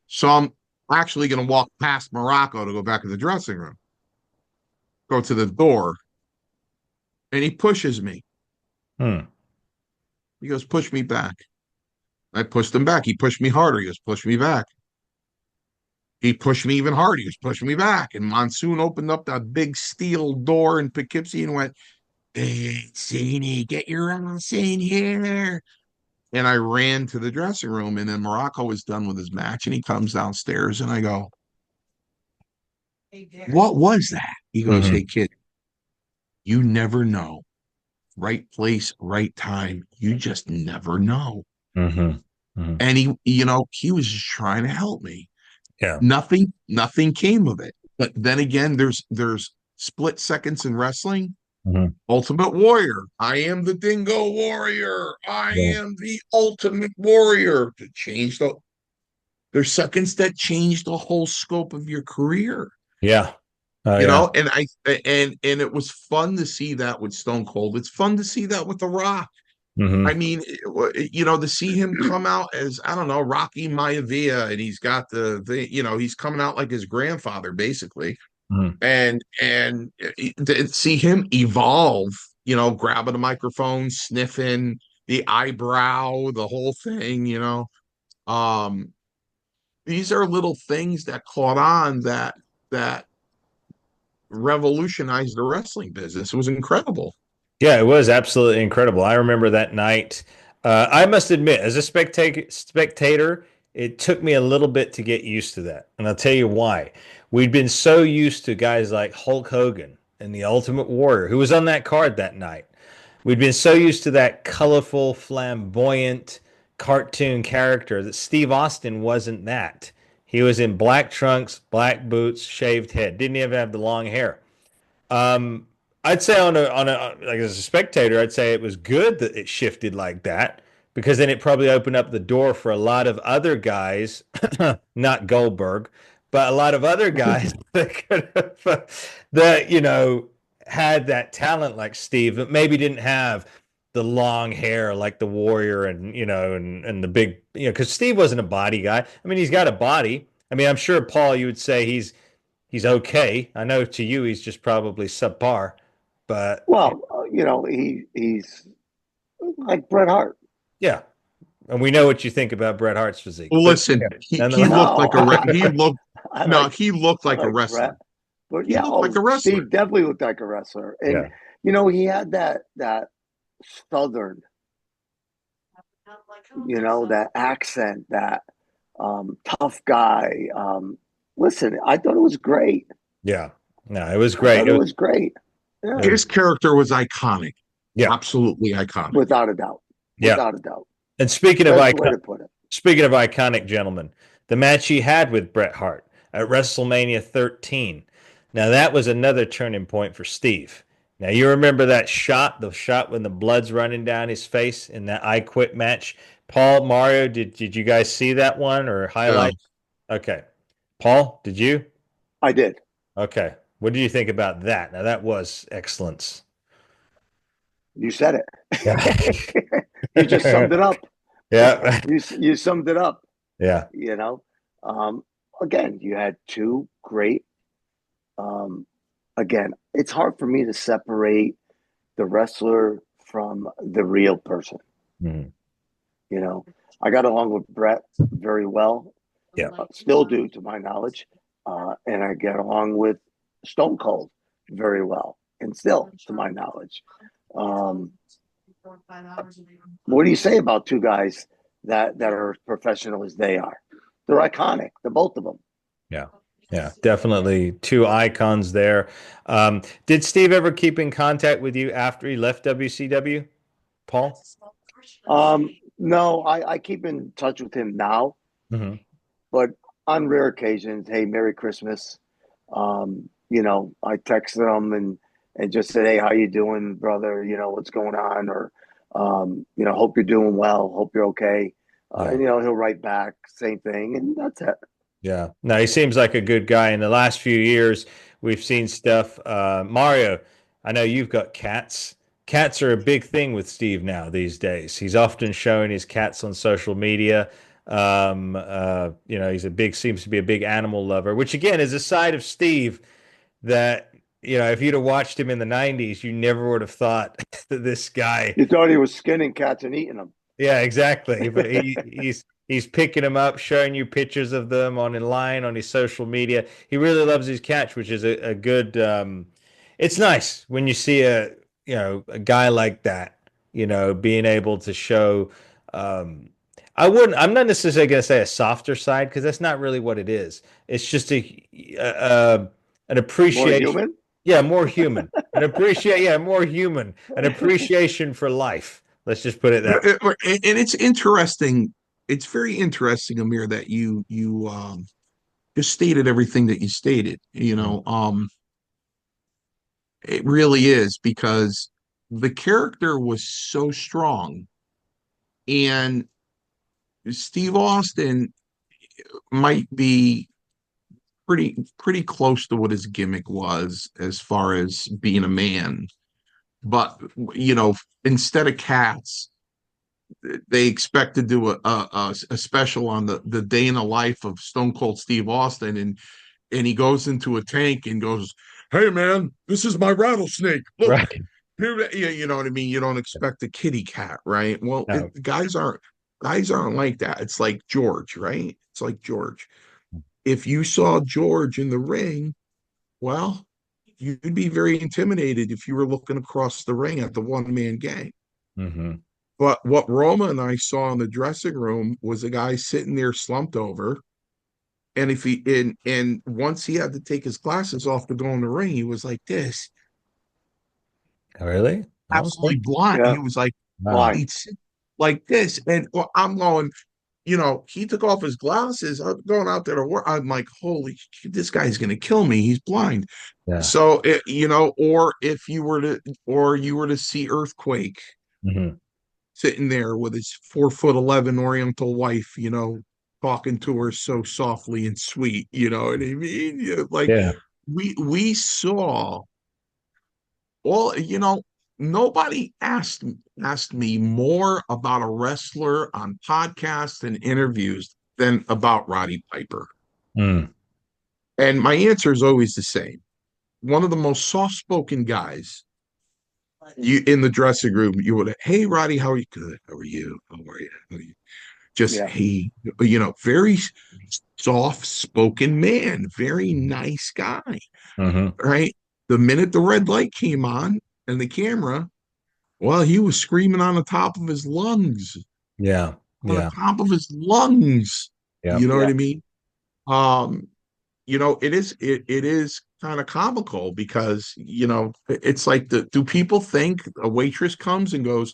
So I'm actually going to walk past Morocco to go back to the dressing room, go to the door, and he pushes me. Hmm. He goes, push me back. I pushed him back. He pushed me harder. He goes, push me back. He pushed me even harder. He was pushing me back. And Monsoon opened up that big steel door in Poughkeepsie and went, hey, Sini, get your ass in here. And I ran to the dressing room. And then Morocco was done with his match. And he comes downstairs. And I go, what was that? He goes, hey, Hmm. kid, you never know. Right place, right time. You just never know. Hmm. Hmm. And he was just trying to help me. Yeah. Nothing came of it. But then again, there's split seconds in wrestling. Hmm. Ultimate Warrior. I am the Dingo Warrior. I Yeah. am the Ultimate Warrior. To change there's seconds that change the whole scope of your career. Yeah. Oh, You yeah. know, and it was fun to see that with Stone Cold. It's fun to see that with The Rock. I Hmm. mean, to see him come out as, I don't know, Rocky Maivia, and he's got he's coming out like his grandfather, basically. Hmm. And to see him evolve, grabbing a microphone, sniffing the eyebrow, the whole thing, um, these are little things that caught on that revolutionized the wrestling business. It was incredible. Yeah, it was absolutely incredible. I remember that night. I must admit, as a spectator, it took me a little bit to get used to that. And I'll tell you why. We'd been so used to guys like Hulk Hogan and the Ultimate Warrior, who was on that card that night. We'd been so used to that colorful, flamboyant cartoon character that Steve Austin wasn't that. He was in black trunks, black boots, shaved head, didn't even have the long hair. Um, I'd say on a like as a spectator, I'd say it was good that it shifted like that because then it probably opened up the door for a lot of other guys, not Goldberg, but a lot of other guys that could have, that had that talent like Steve, but maybe didn't have the long hair like the Warrior and and the big because Steve wasn't a body guy. I mean, he's got a body. I mean, I'm sure Paul, you would say he's okay. I know to you he's just probably subpar, but Well, he's like Bret Hart. yeah. And we know what you think about Bret Hart's physique, Well, but listen, yeah, he nonetheless, looked No, like he looked I no, like he looked I like a like wrestler. Bret, but He yeah, looked like a wrestler. Steve definitely looked like a wrestler, and yeah, he had that southern, that accent, that tough guy. Listen, I thought it was great. yeah. No, it was I great. thought it was great. It Yeah, was, His character was iconic, yeah, absolutely iconic. without a doubt, yeah. without a doubt. And Best way to put it. speaking of iconic gentlemen, the match he had with Bret Hart at WrestleMania 13. Now that was another turning point for Steve. Now you remember that shot, the shot when the blood's running down his face in that I Quit match. Paul, Mario, did you guys see that one or Yeah. highlight? Okay. Paul, did you? I did. Okay. What do you think about that? Now that was excellence. You said Yeah. it. You just summed it up. Yeah. You summed it up. Yeah. You know, um, again, you had two great. Um, again, it's hard for me to separate the wrestler from the real person. Mhm. You know, I got along with Brett very well, Yeah. still do to my knowledge, and I get along with Stone Cold very well, and still to my knowledge. Um, what do you say about two guys that are as professional as they are? They're iconic, the both of them. Yeah. Yeah. Definitely two icons there. Did Steve ever keep in contact with you after he left WCW, Paul? No, I keep in touch with him now, Hmm. but on rare occasions, hey, Merry Christmas. I texted him and just said, hey, how you doing, brother? What's going on? Or hope you're doing well. Hope you're okay. Yeah. And he'll write back, same thing, and that's it. Yeah. No, he seems like a good guy. In the last few years, we've seen stuff. Mario, I know you've got cats. Cats are a big thing with Steve now these days. He's often showing his cats on social media. Seems to be a big animal lover, which again is a side of Steve that if you'd have watched him in the 90s, you never would have thought that this guy. You thought he was skinning cats and eating them. Yeah, exactly. But he's picking them up, showing you pictures of them online on his social media. He really loves his catch, which is a good. It's nice when you see a guy like that, being able to show. Um, I'm not necessarily going to say a softer side because that's not really what it is. It's just an More appreciation. human? Yeah, more human. Yeah, more human. An appreciation for life. Let's just put it that way. And it's interesting. It's very interesting, Amir, that you just stated everything that you stated. It really is because the character was so strong, and Steve Austin might be pretty close to what his gimmick was as far as being a man. But instead of cats, they expect to do a special on the day in the life of Stone Cold Steve Austin, and he goes into a tank and goes, "Hey man, this is my rattlesnake. Look, Right. here." You know what I mean? You don't expect a kitty cat, right? Well, No. guys aren't like that. It's like George, right? It's like George. If you saw George in the ring, well, you'd be very intimidated if you were looking across the ring at the one man gang. Hmm. But what Roma and I saw in the dressing room was a guy sitting there slumped over. And if he and once he had to take his glasses off to go in the ring, he was like this, Really? Okay. absolutely blind. Yeah. He was like, Wow. Blind. he'd sit like this. And I'm going, he took off his glasses. I'm going out there to work. I'm like, holy, this guy's gonna kill me. He's blind. Yeah. So or if you were to see Earthquake Hmm. sitting there with his 4'11" Oriental wife, talking to her so softly and sweet, you know what I mean? Like Yeah. we saw all, nobody asked me more about a wrestler on podcasts and interviews than about Roddy Piper. Mm. And my answer is always the same. One of the most soft-spoken guys you in the dressing room, you would, hey Roddy, how are you? Good. How are you? How are you? How are you? Just Yeah. he, very soft spoken man, very nice guy, Hmm. right? The minute the red light came on and the camera, well, he was screaming on the top of his lungs, Yeah. on the Yeah. top of his lungs. Yeah. You know what Yeah. I mean? Um, it is kind of comical because, it's like do people think a waitress comes and goes,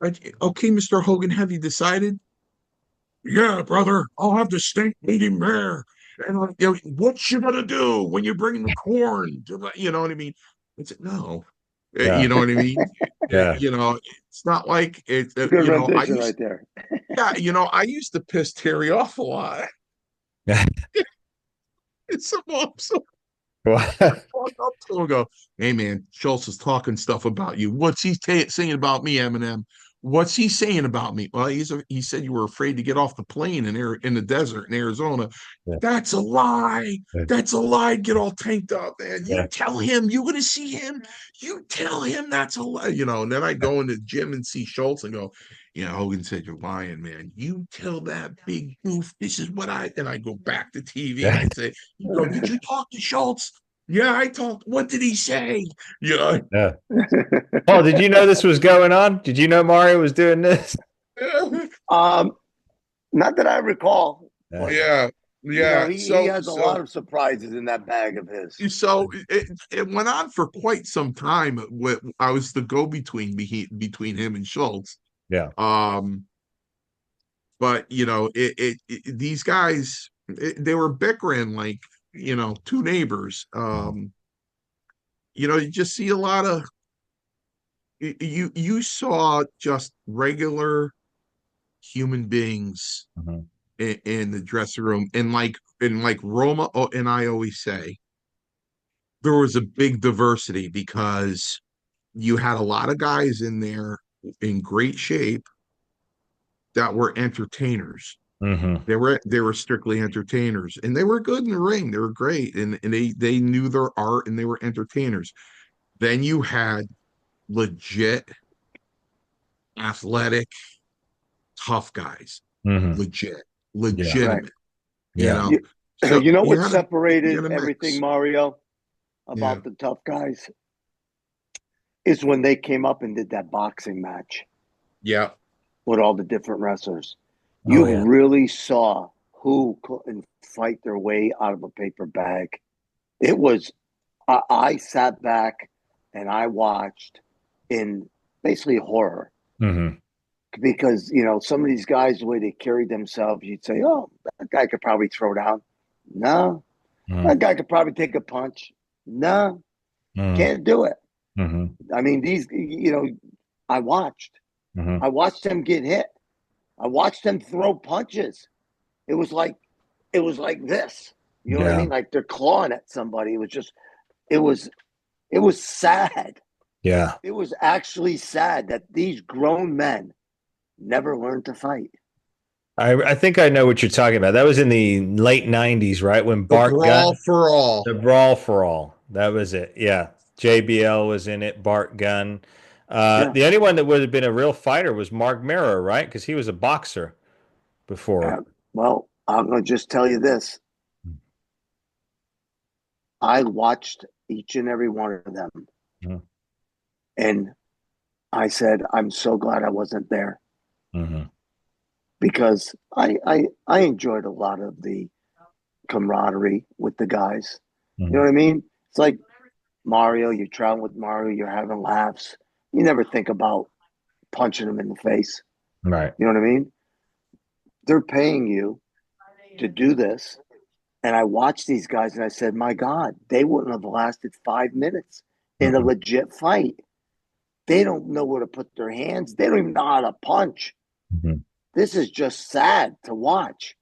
okay, Mr. Hogan, have you decided? Yeah, brother, I'll have the steak medium rare. And what you gonna do when you bring the corn? You know what I mean? It's no, Yeah. you know what I mean. Yeah. It's not like it. It's a good rendition right there. Yeah, I used to piss Terry off a lot. Yeah. It's so Well, walk up to him and go, "Hey man, Schultz is talking stuff about you. What's he saying about me, Eminem? What's he saying about me?" Well, he said you were afraid to get off the plane in the desert in Arizona. yeah. That's a lie. Yeah. That's a lie. Get all tanked up, man. You Yeah. tell him you're gonna see him. You tell him that's a lie. And then I go into the gym and see Schultz and go, "Yeah, Hogan said you're lying, man. You tell that big goof. This is what I." And I go back to TV and Yeah. I say, "You go, did you talk to Schultz?" Yeah, I talked. What did he say? Yeah. Yeah. Paul, did you know this was going on? Did you know Mario was doing this? um, Not that I recall, Yeah. but Yeah. Yeah. he So has a lot so of surprises in that bag of his. so it went on for quite some time. I was the go between between him and Schultz. Yeah. Um, but these guys, they were bickering like two neighbors. You just see a lot of you saw just regular human beings Mhm. in the dressing room, and like Roma, and I always say there was a big diversity because you had a lot of guys in there in great shape that were entertainers. Mm-hmm. They were strictly entertainers, and they were good in the ring. They were great, and they knew their art, and they were entertainers. Then you had legit, athletic, tough guys, Mm-hmm. legit, Yeah. Right. legitimate. You Yeah. know, You, so you know you what had a you separated had a everything, mix. Mario, Yeah, about the tough guys is when they came up and did that boxing match yeah. with all the different wrestlers. Oh You yeah. really saw who couldn't fight their way out of a paper bag. It was, I sat back and I watched in basically horror Mm-hmm. because, some of these guys, the way they carried themselves, you'd say, oh, that guy could probably throw down. No, Mm-hmm. that guy could probably take a punch. No, can't do it. Mm-hmm. I mean, I watched. Mm-hmm. I watched them get hit. I watched them throw punches. It was like this. You know what I Yeah. mean? Like they're clawing at somebody. It was it was sad. Yeah. It was actually sad that these grown men never learned to fight. I think I know what you're talking about. That was in the late '90s, right? When The Bart brawl Gunn, for all. the Brawl for All. That was it. Yeah. JBL was in it. Bart Gunn. Yeah. The only one that would have been a real fighter was Mark Mero, right? Because he was a boxer before. Well, I'm gonna just tell you this. I watched each and every one of them, Mm-hmm. and I said, I'm so glad I wasn't there Mm-hmm. because I enjoyed a lot of the camaraderie with the guys. You know Mm-hmm. what I mean? It's like Mario, you're traveling with Mario, you're having laughs. You never think about punching him in the face. Right. You know what I mean? They're paying you to do this. And I watched these guys and I said, my God, they wouldn't have lasted 5 minutes in a Mm-hmm. legit fight. They don't know where to put their hands. They don't even know how to punch. Mm-hmm. This is just sad to watch.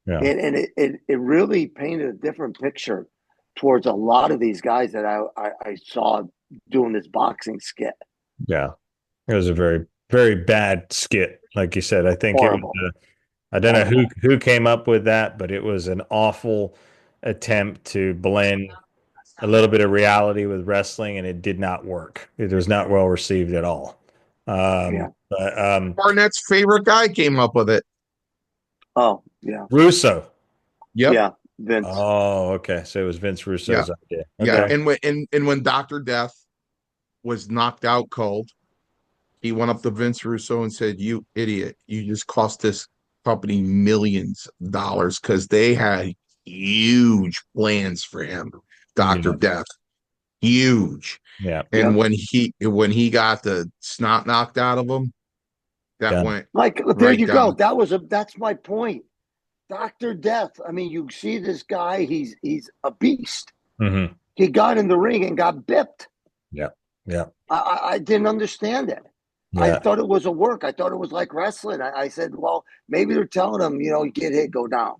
Yeah. And it really painted a different picture towards a lot of these guys that I saw doing this boxing skit. Yeah. It was a very, very bad skit. Like you said, I think it was, Horrible, I don't know horrible. who came up with that, but it was an awful attempt to blend a little bit of reality with wrestling, and it did not work. It was not well received at all. Yeah. But Barnett's favorite guy came up with it. Oh, yeah. Russo. Yep. Yeah. Vince. Oh, okay. So it was Vince Yeah. Russo's idea. Yeah. Okay. And when Dr. Death was knocked out cold, he went up to Vince Russo and said, "You idiot! You just cost this company millions of dollars because they had huge plans for him, Dr. Yeah. Death, huge." Yeah. And Yep. when he got the snot knocked out of him, that Done. went Like there right you go. down. That's my point. Dr. Death. I mean, you see this guy, he's a beast. Hmm. He got in the ring and got bipped. Yeah. Yeah. I didn't understand it. I Yeah. thought it was a work. I thought it was like wrestling. I said, well, maybe they're telling him, get hit, go down.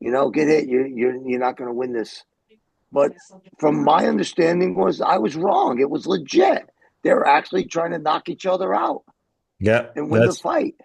Get hit. You're not going to win this. But from my understanding was I was wrong. It was legit. They were actually trying to knock each other out Yeah. and win the fight.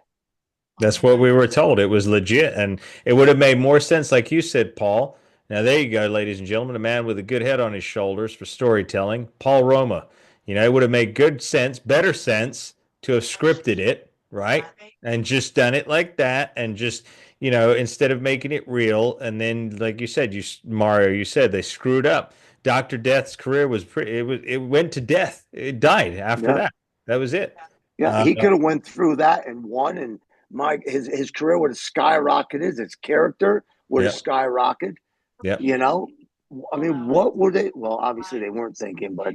That's what we were told. It was legit, and it would have made more sense, like you said, Paul. Now there you go, ladies and gentlemen, a man with a good head on his shoulders for storytelling, Paul Roma. It would have made good sense, better sense to have scripted it, right? And just done it like that, and just instead of making it real, and then like you said, Mario, you said they screwed up. Doctor Death's career was pretty. It went to death. It died after Yeah. that. That was it. Yeah. Uh, He could have went through that and won, and his career would have skyrocketed. His character would have yeah, skyrocketed. yeah. You know, I mean, what were they? Well, obviously they weren't thinking, but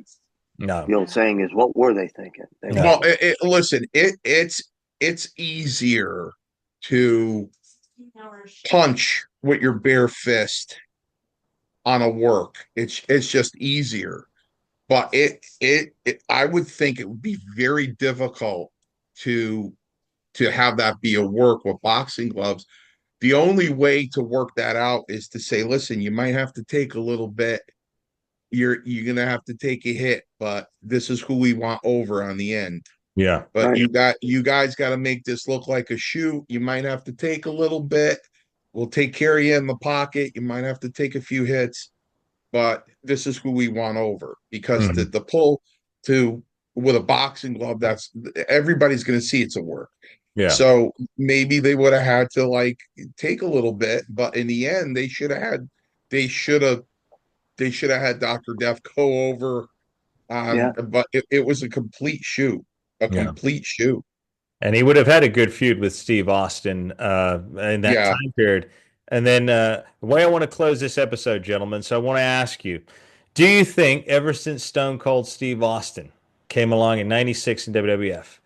No, the old saying is, what were they thinking? They no. weren't Well, thinking. listen, it's easier to punch with your bare fist on a work. It's just easier. But I would think it would be very difficult to have that be a work with boxing gloves. The only way to work that out is to say, listen, you might have to take a little bit. You're gonna have to take a hit, but this is who we want over on the end. Yeah. But Right. you guys got to make this look like a shoot. You might have to take a little bit. We'll take care of you in the pocket. You might have to take a few hits, but this is who we want over because Mhm. the pull to with a boxing glove, that's everybody's going to see it's a work. Yeah. So maybe they would have had to like take a little bit, but in the end, they should have they should have had Dr. Death go over. Yeah. But it was a complete shoot, a Yeah. complete shoot. And he would have had a good feud with Steve Austin in that Yeah, time period. And then the way I want to close this episode, gentlemen, so I want to ask you, do you think ever since Stone Cold Steve Austin came along in 96 in WWF,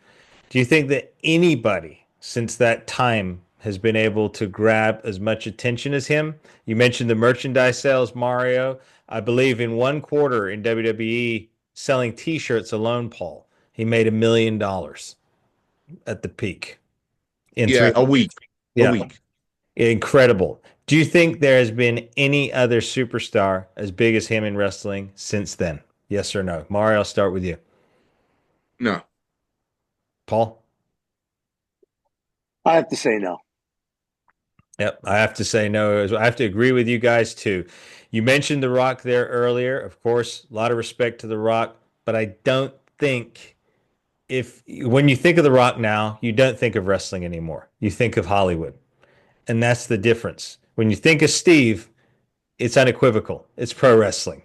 do you think that anybody since that time has been able to grab as much attention as him? You mentioned the merchandise sales, Mario. I believe in 1 quarter in WWE selling T-shirts alone, Paul, he made $1 million at the peak in yeah, 3 weeks. a Yeah, week. incredible. Do you think there has been any other superstar as big as him in wrestling since then? Yes or no? Mario, I'll start with you. No, Paul? I have to say no. Yep, I have to say no. I have to agree with you guys too. You mentioned The Rock there earlier. Of course, a lot of respect to The Rock, but I don't think if when you think of The Rock now, you don't think of wrestling anymore. You think of Hollywood. And that's the difference. When you think of Steve, it's unequivocal. It's pro wrestling.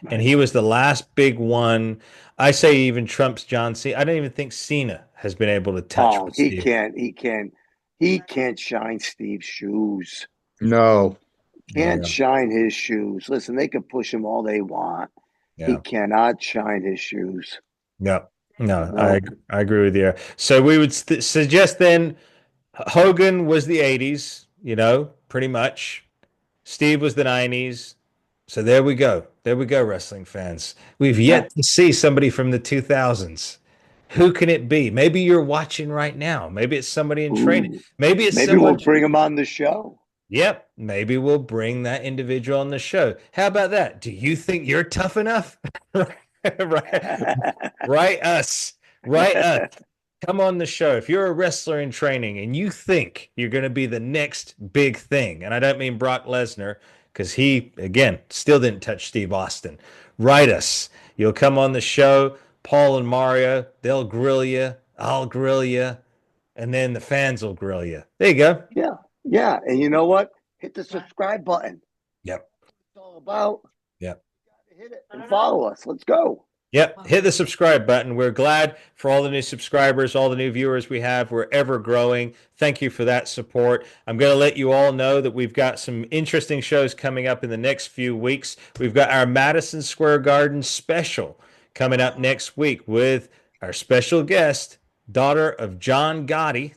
And Right. he was the last big one. I say even trumps John Cena. I don't even think Cena has been able to touch Oh, what Steve. he can't shine Steve's shoes. no. Can't Yeah. shine his shoes. Listen, they can push him all they want. He Yeah. cannot shine his shoes. No. No, No. I agree with you. So we would suggest then Hogan was the 80s, pretty much. Steve was the 90s. So there we go. There we go, wrestling fans. We've Yeah. yet to see somebody from the 2000s. Who can it be? Maybe you're watching right now. Maybe it's somebody in training. Ooh. Maybe it's Maybe we'll someone. bring him on the show. Yep. Maybe we'll bring that individual on the show. How about that? Do you think you're tough enough? Right. Write us. Write us. Come on the show. If you're a wrestler in training and you think you're going to be the next big thing, and I don't mean Brock Lesnar, because he, again, still didn't touch Steve Austin, write us. You'll come on the show. Paul and Mario, they'll grill you. I'll grill you. And then the fans will grill you. There you go. Yeah. Yeah. And you know what? Hit the subscribe button. Yep. That's what it's all about. Yep. Hit it and follow us. Let's go. Yep, hit the subscribe button. We're glad for all the new subscribers, all the new viewers we have. We're ever growing. Thank you for that support. I'm going to let you all know that we've got some interesting shows coming up in the next few weeks. We've got our Madison Square Garden special coming up next week with our special guest, daughter of John Gotti,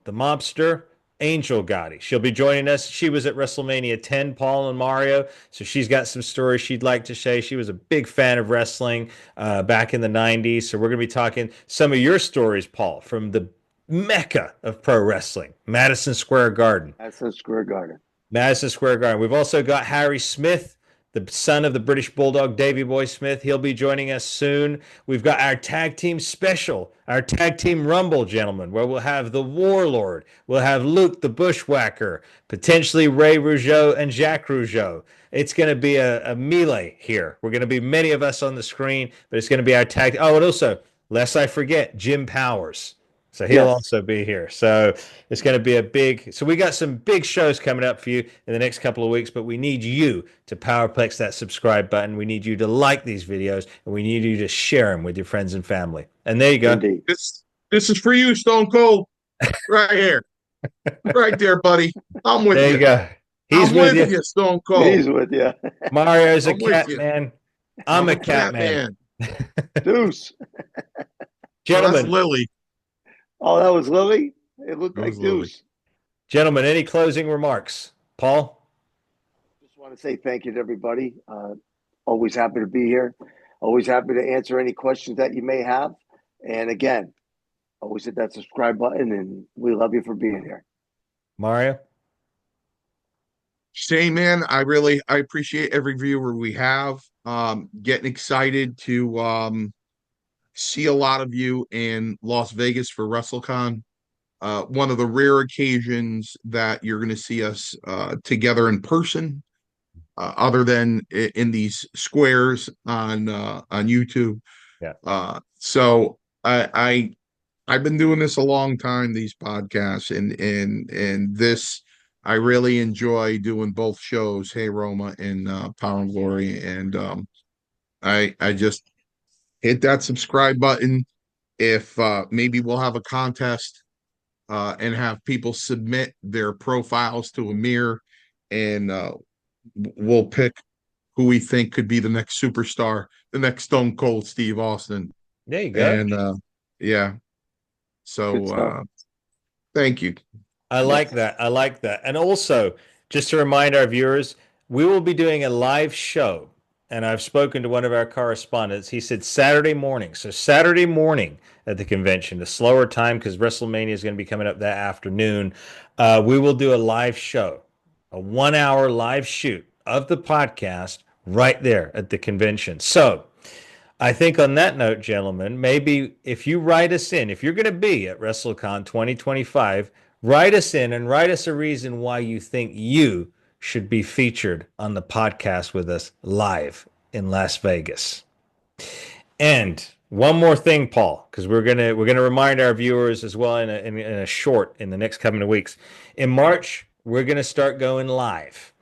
the mobster, Angel Gotti. She'll be joining us. She was at WrestleMania 10, Paul and Mario. So she's got some stories she'd like to share. She was a big fan of wrestling back in the 90s. So we're going to be talking some of your stories, Paul, from the mecca of pro wrestling, Madison Square Garden. Madison Square Garden. Madison Square Garden. We've also got Harry Smith, the son of the British Bulldog, Davy Boy Smith. He'll be joining us soon. We've got our tag team special, our tag team rumble, gentlemen, where we'll have the Warlord, we'll have Luke the Bushwhacker, potentially Ray Rougeau and Jacques Rougeau. It's going to be a melee here. We're going to be many of us on the screen, but it's going to be our tag. Oh, and also, lest I forget, Jim Powers. So he'll Yes. also be here. So it's going to be a big. So we got some big shows coming up for you in the next couple of weeks, but we need you to powerplex that subscribe button. We need you to like these videos, and we need you to share them with your friends and family. And there you go. Indeed. This is for you, Stone Cold, right here, right there, buddy. I'm with There you you. go. He's I'm with with you. you, Stone Cold. He's with you. Mario's a I'm with cat you. man. I'm a cat man. Deuce. Oh, that's Gentlemen, Lily. Oh, that was Lily? It looked That like was Lily. Deuce. gentlemen, any closing remarks? Paul? Just want to say thank you to everybody. Always happy to be here. Always happy to answer any questions that you may have. And again, always hit that subscribe button, and we love you for being here. Mario? Shane, man, I appreciate every viewer we have. Getting excited to see a lot of you in Las Vegas for WrestleCon. One of the rare occasions that you're going to see us together in person, other than in these squares on YouTube. Yeah. So I've been doing this a long time, these podcasts, and this I really enjoy doing both shows, Hey Roma and Power and Glory, and I just hit that subscribe button. If maybe we'll have a contest and have people submit their profiles to Amir, and we'll pick who we think could be the next superstar, the next Stone Cold Steve Austin. There you go. And yeah, Good so stuff. thank you. I like that. I like that. And also, just to remind our viewers, we will be doing a live show. And I've spoken to one of our correspondents. He said Saturday morning. So, Saturday morning at the convention, a slower time because WrestleMania is going to be coming up that afternoon. We will do a live show, a 1 hour live shoot of the podcast right there at the convention. So, I think on that note, gentlemen, maybe if you write us in, if you're going to be at WrestleCon 2025, write us in and write us a reason why you think you should be featured on the podcast with us live in Las Vegas. And one more thing, Paul, because we're gonna remind our viewers as well in a short in the next coming of weeks. In March, we're gonna start going live.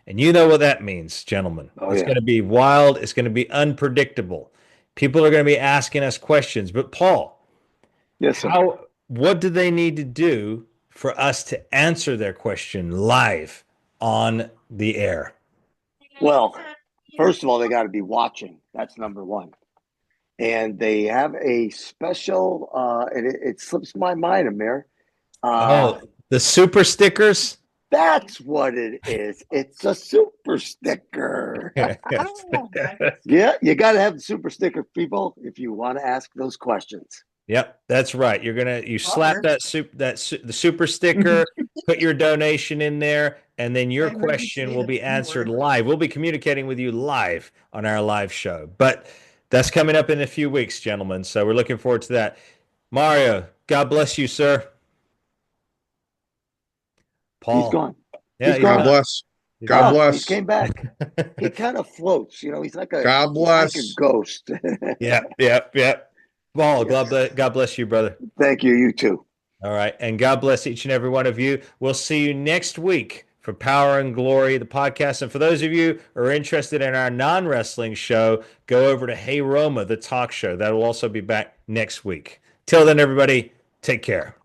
And you know what that means, gentlemen. Oh, It's yeah. going to be wild. It's going to be unpredictable. People are going to be asking us questions. But Paul, Yes, sir. what do they need to do for us to answer their question live on the air? Well, first of all, they got to be watching. That's number one. And they have a special, and it slips my mind, Amir. Oh, the super stickers? That's what it is. It's a super sticker. Yeah, you got to have the super sticker, people, if you want to ask those questions. Yep, that's right. You slap the super sticker, put your donation in there, and then your question will be answered live. We'll be communicating with you live on our live show. But that's coming up in a few weeks, gentlemen. So we're looking forward to that. Mario, God bless you, sir. Paul. He's gone. Yeah, He's God gone. bless. He's God Oh, bless. he came back. He kind of floats. You know, he's like God he's like a bless. ghost. Yep. Paul, Yes. God bless you, brother. Thank you. You too. All right. And God bless each and every one of you. We'll see you next week for Power and Glory, the podcast. And for those of you who are interested in our non wrestling show, go over to Hey Roma, the talk show. That will also be back next week. Till then, everybody, take care.